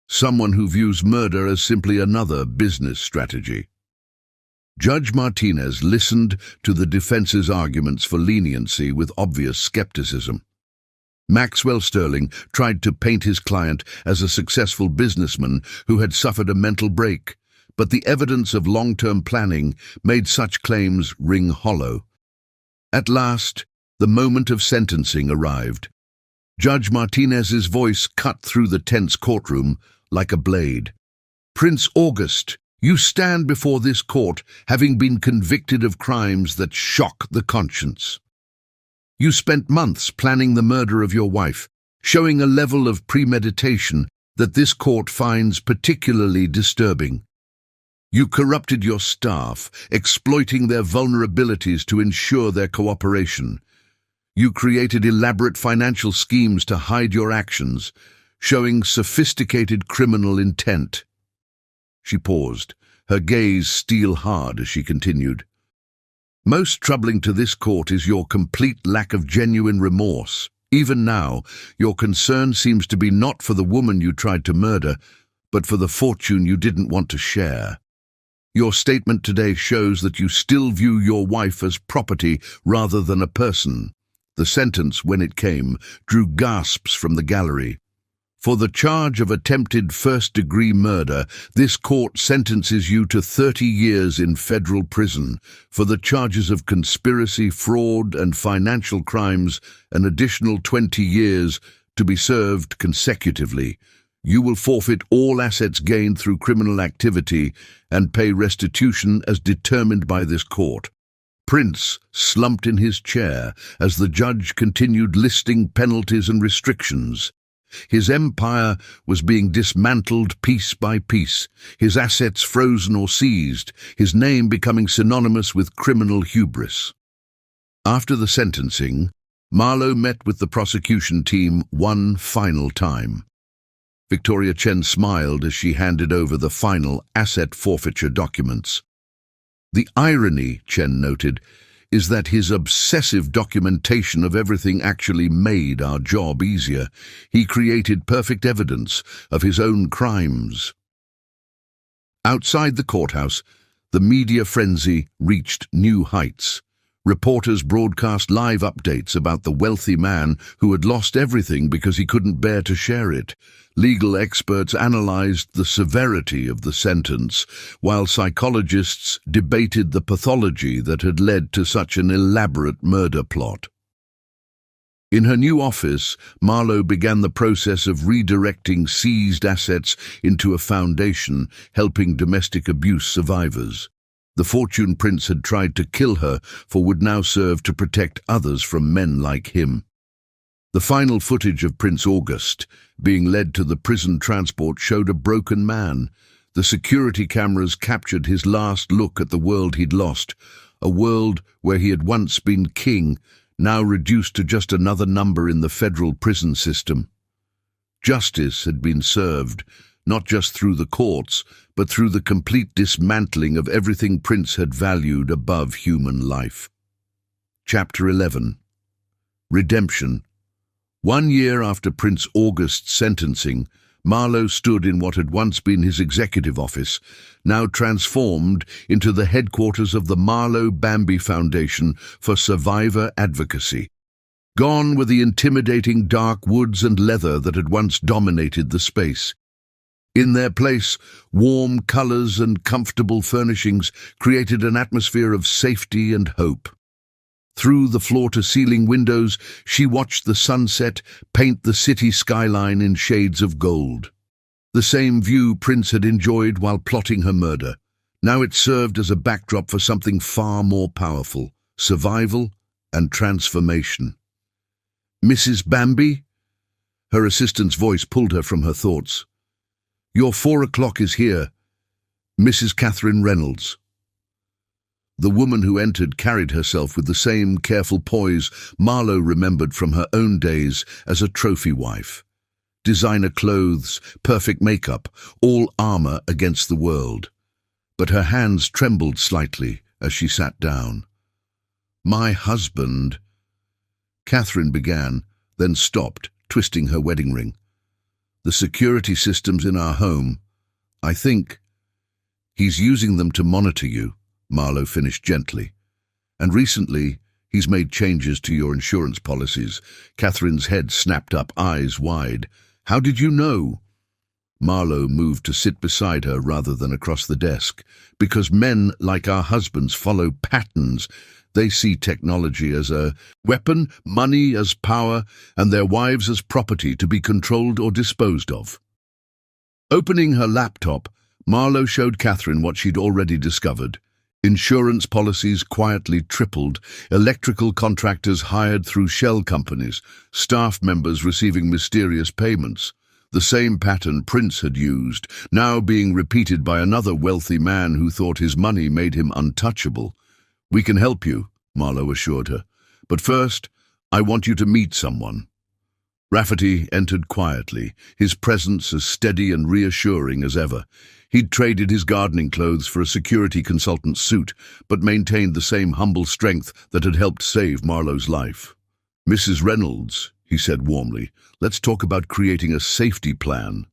[SPEAKER 1] Someone who views murder as simply another business strategy." Judge Martinez listened to the defense's arguments for leniency with obvious skepticism. Maxwell Sterling tried to paint his client as a successful businessman who had suffered a mental break, but the evidence of long-term planning made such claims ring hollow. At last, the moment of sentencing arrived. Judge Martinez's voice cut through the tense courtroom like a blade. "Prince August, you stand before this court having been convicted of crimes that shock the conscience. You spent months planning the murder of your wife, showing a level of premeditation that this court finds particularly disturbing. You corrupted your staff, exploiting their vulnerabilities to ensure their cooperation. You created elaborate financial schemes to hide your actions, showing sophisticated criminal intent." She paused, her gaze steel-hard as she continued. "Most troubling to this court is your complete lack of genuine remorse. Even now, your concern seems to be not for the woman you tried to murder, but for the fortune you didn't want to share. Your statement today shows that you still view your wife as property rather than a person." The sentence, when it came, drew gasps from the gallery. "For the charge of attempted first-degree murder, this court sentences you to 30 years in federal prison. For the charges of conspiracy, fraud, and financial crimes, an additional 20 years to be served consecutively. You will forfeit all assets gained through criminal activity and pay restitution as determined by this court." Prince slumped in his chair as the judge continued listing penalties and restrictions. His empire was being dismantled piece by piece, his assets frozen or seized, his name becoming synonymous with criminal hubris. After the sentencing, Marlowe met with the prosecution team one final time. Victoria Chen smiled as she handed over the final asset forfeiture documents. "The irony," Chen noted, "is that his obsessive documentation of everything actually made our job easier. He created perfect evidence of his own crimes." Outside the courthouse, the media frenzy reached new heights. Reporters broadcast live updates about the wealthy man who had lost everything because he couldn't bear to share it. Legal experts analyzed the severity of the sentence, while psychologists debated the pathology that had led to such an elaborate murder plot. In her new office, Marlowe began the process of redirecting seized assets into a foundation helping domestic abuse survivors. The fortune prince had tried to kill her for would now serve to protect others from men like him. The final footage of Prince August being led to the prison transport showed a broken man. The security cameras captured his last look at the world he'd lost, a world where he had once been king, now reduced to just another number in the federal prison system. Justice had been served, not just through the courts, but through the complete dismantling of everything Prince had valued above human life. Chapter 11. Redemption. 1 year after Prince August's sentencing, Marlowe stood in what had once been his executive office, now transformed into the headquarters of the Marlowe Bambi Foundation for Survivor Advocacy. Gone were the intimidating dark woods and leather that had once dominated the space. In their place, warm colors and comfortable furnishings created an atmosphere of safety and hope. Through the floor-to-ceiling windows, she watched the sunset paint the city skyline in shades of gold. The same view Prince had enjoyed while plotting her murder. Now it served as a backdrop for something far more powerful: survival and transformation. "Mrs. Bambi?" Her assistant's voice pulled her from her thoughts. "Your 4 o'clock is here. Mrs. Catherine Reynolds." The woman who entered carried herself with the same careful poise Marlowe remembered from her own days as a trophy wife. Designer clothes, perfect makeup, all armor against the world. But her hands trembled slightly as she sat down. "My husband," Catherine began, then stopped, twisting her wedding ring. "The security systems in our home, I think he's using them to monitor you," Marlowe finished gently. "And recently, he's made changes to your insurance policies." Catherine's head snapped up, eyes wide. "How did you know?" Marlowe moved to sit beside her rather than across the desk. "Because men, like our husbands, follow patterns. They see technology as a weapon, money as power, and their wives as property to be controlled or disposed of." Opening her laptop, Marlowe showed Catherine what she'd already discovered. Insurance policies quietly tripled, electrical contractors hired through shell companies, staff members receiving mysterious payments. The same pattern Prince had used, now being repeated by another wealthy man who thought his money made him untouchable. "We can help you," Marlowe assured her. "But first, I want you to meet someone." Rafferty entered quietly, his presence as steady and reassuring as ever. He'd traded his gardening clothes for a security consultant's suit, but maintained the same humble strength that had helped save Marlowe's life. "Mrs. Reynolds," he said warmly, "let's talk about creating a safety plan."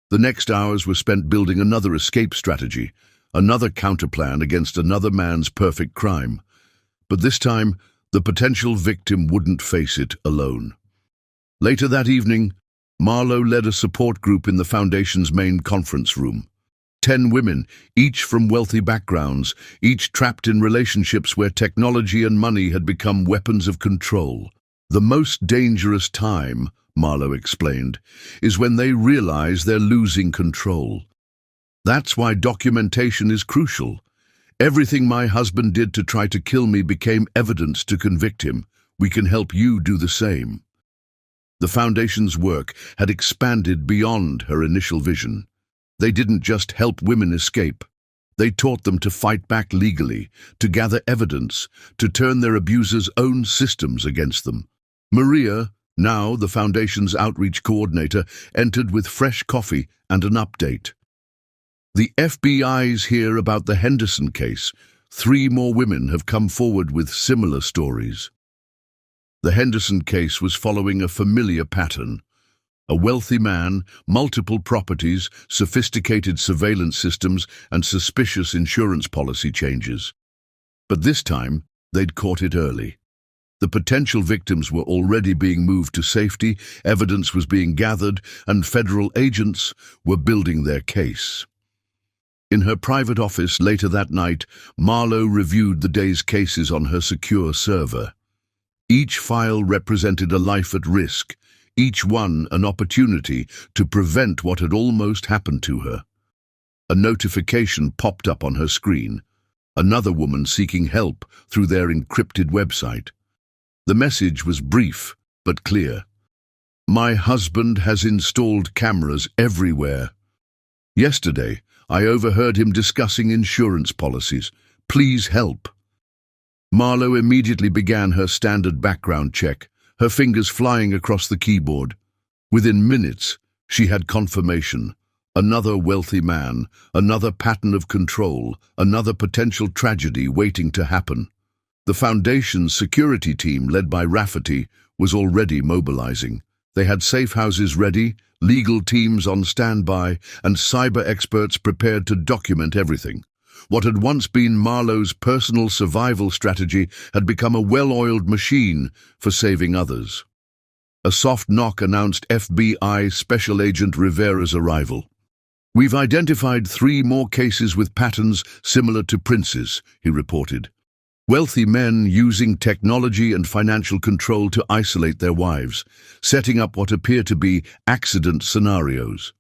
[SPEAKER 1] The next hours were spent building another escape strategy, another counterplan against another man's perfect crime. But this time, the potential victim wouldn't face it alone. Later that evening, Marlowe led a support group in the Foundation's main conference room. 10 women, each from wealthy backgrounds, each trapped in relationships where technology and money had become weapons of control. "The most dangerous time," Marlowe explained, "is when they realize they're losing control. That's why documentation is crucial. Everything my husband did to try to kill me became evidence to convict him. We can help you do the same." The Foundation's work had expanded beyond her initial vision. They didn't just help women escape. They taught them to fight back legally, to gather evidence, to turn their abusers' own systems against them. Maria, now the Foundation's outreach coordinator, entered with fresh coffee and an update. "The FBI's here about the Henderson case. 3 more women have come forward with similar stories." The Henderson case was following a familiar pattern. A wealthy man, multiple properties, sophisticated surveillance systems, and suspicious insurance policy changes. But this time, they'd caught it early. The potential victims were already being moved to safety, evidence was being gathered, and federal agents were building their case. In her private office later that night, Marlowe reviewed the day's cases on her secure server. Each file represented a life at risk, each one an opportunity to prevent what had almost happened to her. A notification popped up on her screen. Another woman seeking help through their encrypted website. The message was brief but clear. "My husband has installed cameras everywhere. Yesterday, I overheard him discussing insurance policies. Please help." Marlowe immediately began her standard background check, her fingers flying across the keyboard. Within minutes, she had confirmation. Another wealthy man, another pattern of control, another potential tragedy waiting to happen. The Foundation's security team, led by Rafferty, was already mobilizing. They had safe houses ready, legal teams on standby, and cyber experts prepared to document everything. What had once been Marlowe's personal survival strategy had become a well-oiled machine for saving others. A soft knock announced FBI Special Agent Rivera's arrival. "We've identified 3 more cases with patterns similar to Prince's," he reported. "Wealthy men using technology and financial control to isolate their wives, setting up what appear to be accident scenarios."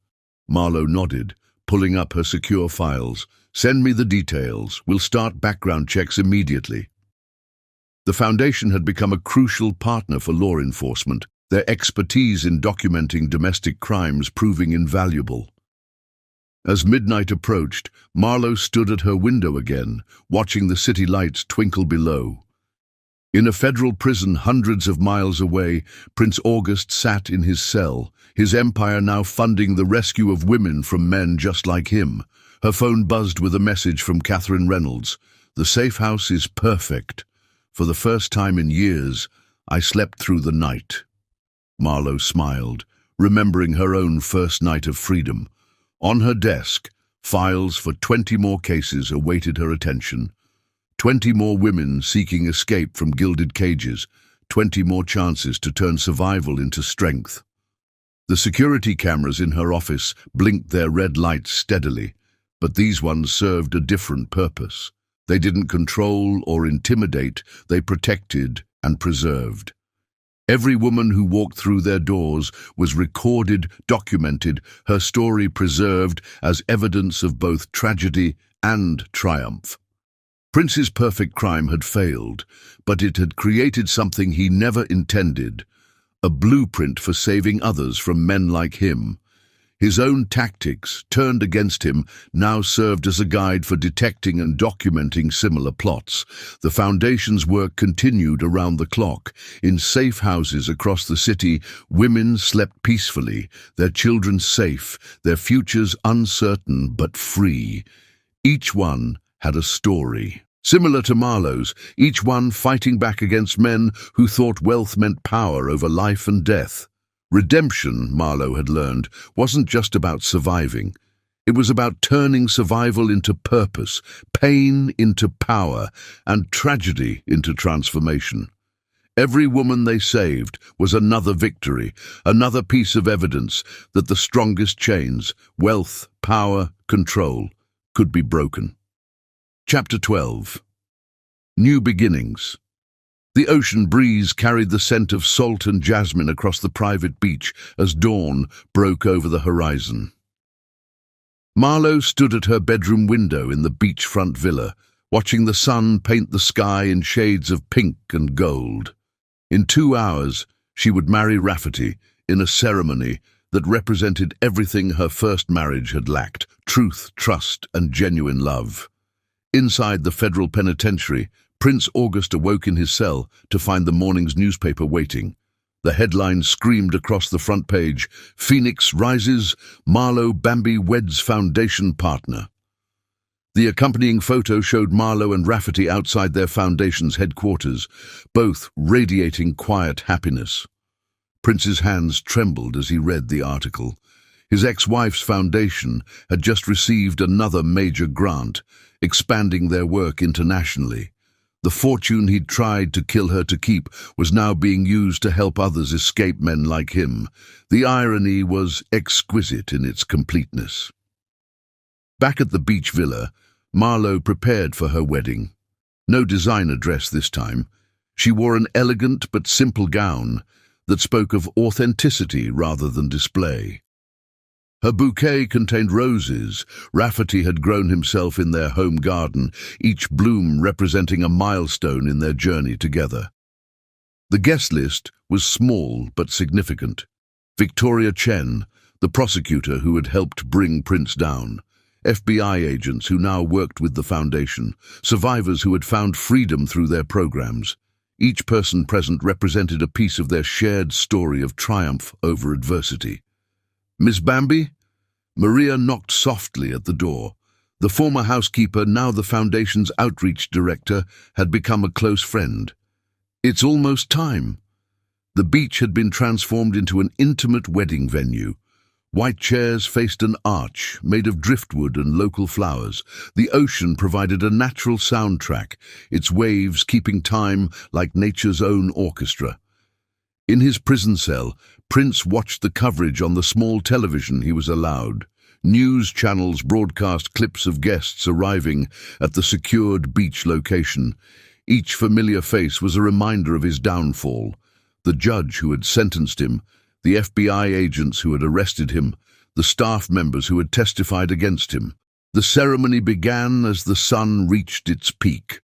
[SPEAKER 1] Marlowe nodded, pulling up her secure files. "Send me the details. We'll start background checks immediately." The Foundation had become a crucial partner for law enforcement, their expertise in documenting domestic crimes proving invaluable. As midnight approached, Marlowe stood at her window again, watching the city lights twinkle below. In a federal prison hundreds of miles away, Prince August sat in his cell, his empire now funding the rescue of women from men just like him. Her phone buzzed with a message from Catherine Reynolds. "The safe house is perfect. For the first time in years, I slept through the night." Marlowe smiled, remembering her own first night of freedom. On her desk, files for 20 more cases awaited her attention. 20 more women seeking escape from gilded cages, 20 more chances to turn survival into strength. The security cameras in her office blinked their red lights steadily, but these ones served a different purpose. They didn't control or intimidate, they protected and preserved. Every woman who walked through their doors was recorded, documented, her story preserved as evidence of both tragedy and triumph. Prince's perfect crime had failed, but it had created something he never intended, a blueprint for saving others from men like him. His own tactics, turned against him, now served as a guide for detecting and documenting similar plots. The Foundation's work continued around the clock. In safe houses across the city, women slept peacefully, their children safe, their futures uncertain but free. Each one had a story. Similar to Marlowe's, each one fighting back against men who thought wealth meant power over life and death. Redemption, Marlowe had learned, wasn't just about surviving. It was about turning survival into purpose, pain into power, and tragedy into transformation. Every woman they saved was another victory, another piece of evidence that the strongest chains, wealth, power, control, could be broken. Chapter 12. New Beginnings. The ocean breeze carried the scent of salt and jasmine across the private beach as dawn broke over the horizon. Marlowe stood at her bedroom window in the beachfront villa, watching the sun paint the sky in shades of pink and gold. In 2 hours, she would marry Rafferty in a ceremony that represented everything her first marriage had lacked: truth, trust, and genuine love. Inside the federal penitentiary, Prince August awoke in his cell to find the morning's newspaper waiting. The headline screamed across the front page, "Phoenix rises, Marlowe Bambi weds Foundation partner." The accompanying photo showed Marlowe and Rafferty outside their Foundation's headquarters, both radiating quiet happiness. Prince's hands trembled as he read the article. His ex-wife's foundation had just received another major grant, expanding their work internationally. The fortune he'd tried to kill her to keep was now being used to help others escape men like him. The irony was exquisite in its completeness. Back at the beach villa, Marlowe prepared for her wedding. No designer dress this time. She wore an elegant but simple gown that spoke of authenticity rather than display. Her bouquet contained roses Rafferty had grown himself in their home garden, each bloom representing a milestone in their journey together. The guest list was small but significant. Victoria Chen, the prosecutor who had helped bring Prince down. FBI agents who now worked with the Foundation, survivors who had found freedom through their programs. Each person present represented a piece of their shared story of triumph over adversity. "Miss Bambi?" Maria knocked softly at the door. The former housekeeper, now the Foundation's outreach director, had become a close friend. "It's almost time." The beach had been transformed into an intimate wedding venue. White chairs faced an arch made of driftwood and local flowers. The ocean provided a natural soundtrack, its waves keeping time like nature's own orchestra. In his prison cell, Prince watched the coverage on the small television he was allowed. News channels broadcast clips of guests arriving at the secured beach location. Each familiar face was a reminder of his downfall. The judge who had sentenced him, the FBI agents who had arrested him, the staff members who had testified against him. The ceremony began as the sun reached its peak.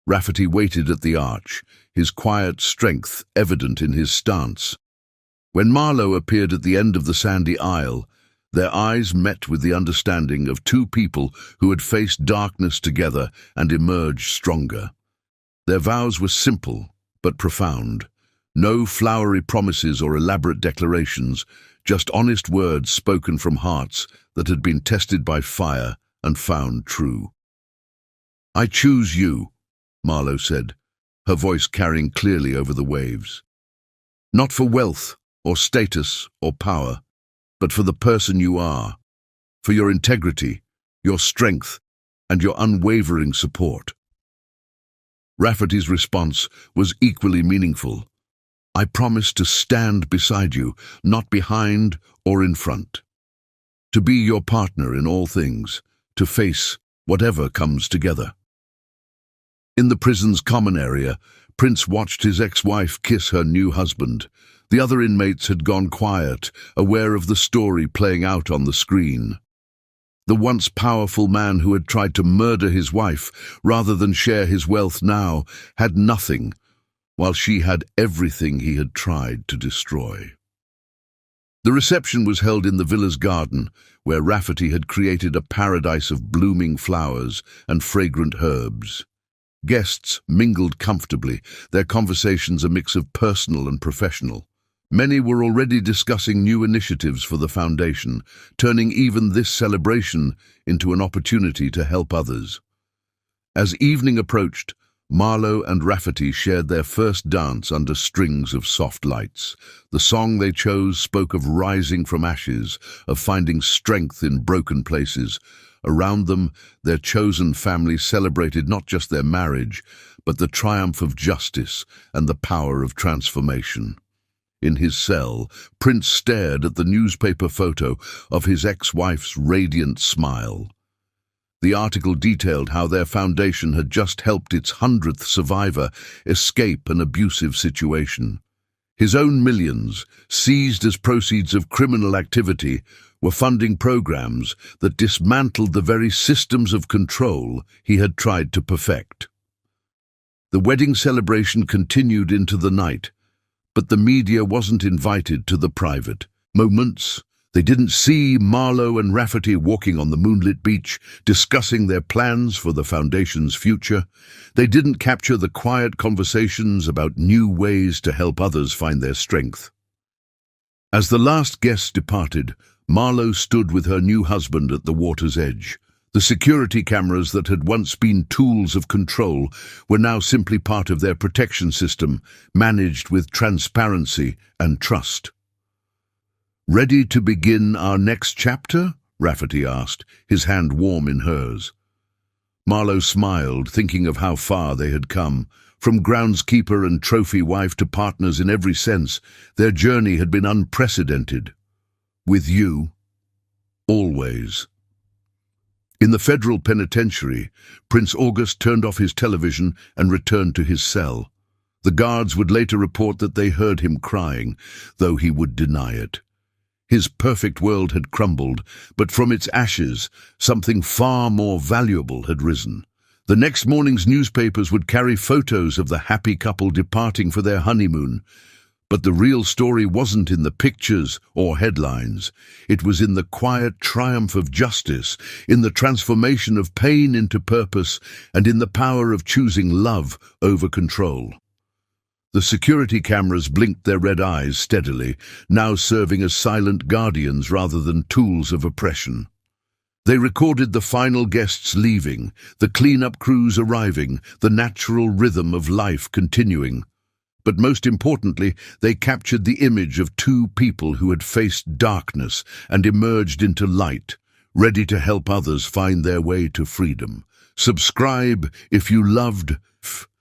[SPEAKER 1] Rafferty waited at the arch, his quiet strength evident in his stance. When Marlowe appeared at the end of the sandy aisle, their eyes met with the understanding of two people who had faced darkness together and emerged stronger. Their vows were simple but profound. No flowery promises or elaborate declarations, just honest words spoken from hearts that had been tested by fire and found true. "I choose you," Marlowe said, her voice carrying clearly over the waves. "Not for wealth or status or power, but for the person you are, for your integrity, your strength, and your unwavering support." Rafferty's response was equally meaningful. "I promise to stand beside you, not behind or in front. To be your partner in all things, to face whatever comes together." In the prison's common area, Prince watched his ex-wife kiss her new husband. The other inmates had gone quiet, aware of the story playing out on the screen. The once powerful man who had tried to murder his wife rather than share his wealth now had nothing, while she had everything he had tried to destroy. The reception was held in the villa's garden, where Rafferty had created a paradise of blooming flowers and fragrant herbs. Guests mingled comfortably, their conversations a mix of personal and professional. Many were already discussing new initiatives for the Foundation, turning even this celebration into an opportunity to help others. As evening approached, Marlowe and Rafferty shared their first dance under strings of soft lights. The song they chose spoke of rising from ashes, of finding strength in broken places. Around them, their chosen family celebrated not just their marriage, but the triumph of justice and the power of transformation. In his cell, Prince stared at the newspaper photo of his ex-wife's radiant smile. The article detailed how their foundation had just helped its 100th survivor escape an abusive situation. His own millions, seized as proceeds of criminal activity, were funding programs that dismantled the very systems of control he had tried to perfect. The wedding celebration continued into the night, but the media wasn't invited to the private moments. They didn't see Marlowe and Rafferty walking on the moonlit beach, discussing their plans for the Foundation's future. They didn't capture the quiet conversations about new ways to help others find their strength. As the last guest departed, Marlowe stood with her new husband at the water's edge. The security cameras that had once been tools of control were now simply part of their protection system, managed with transparency and trust. "Ready to begin our next chapter?" Rafferty asked, his hand warm in hers. Marlowe smiled, thinking of how far they had come. From groundskeeper and trophy wife to partners in every sense, their journey had been unprecedented. "With you, always." In the federal penitentiary, Prince August turned off his television and returned to his cell. The guards would later report that they heard him crying, though he would deny it. His perfect world had crumbled, but from its ashes, something far more valuable had risen. The next morning's newspapers would carry photos of the happy couple departing for their honeymoon. But the real story wasn't in the pictures or headlines. It was in the quiet triumph of justice, in the transformation of pain into purpose, and in the power of choosing love over control. The security cameras blinked their red eyes steadily, now serving as silent guardians rather than tools of oppression. They recorded the final guests leaving, the cleanup crews arriving, the natural rhythm of life continuing. But most importantly, they captured the image of two people who had faced darkness and emerged into light, ready to help others find their way to freedom. Subscribe if you loved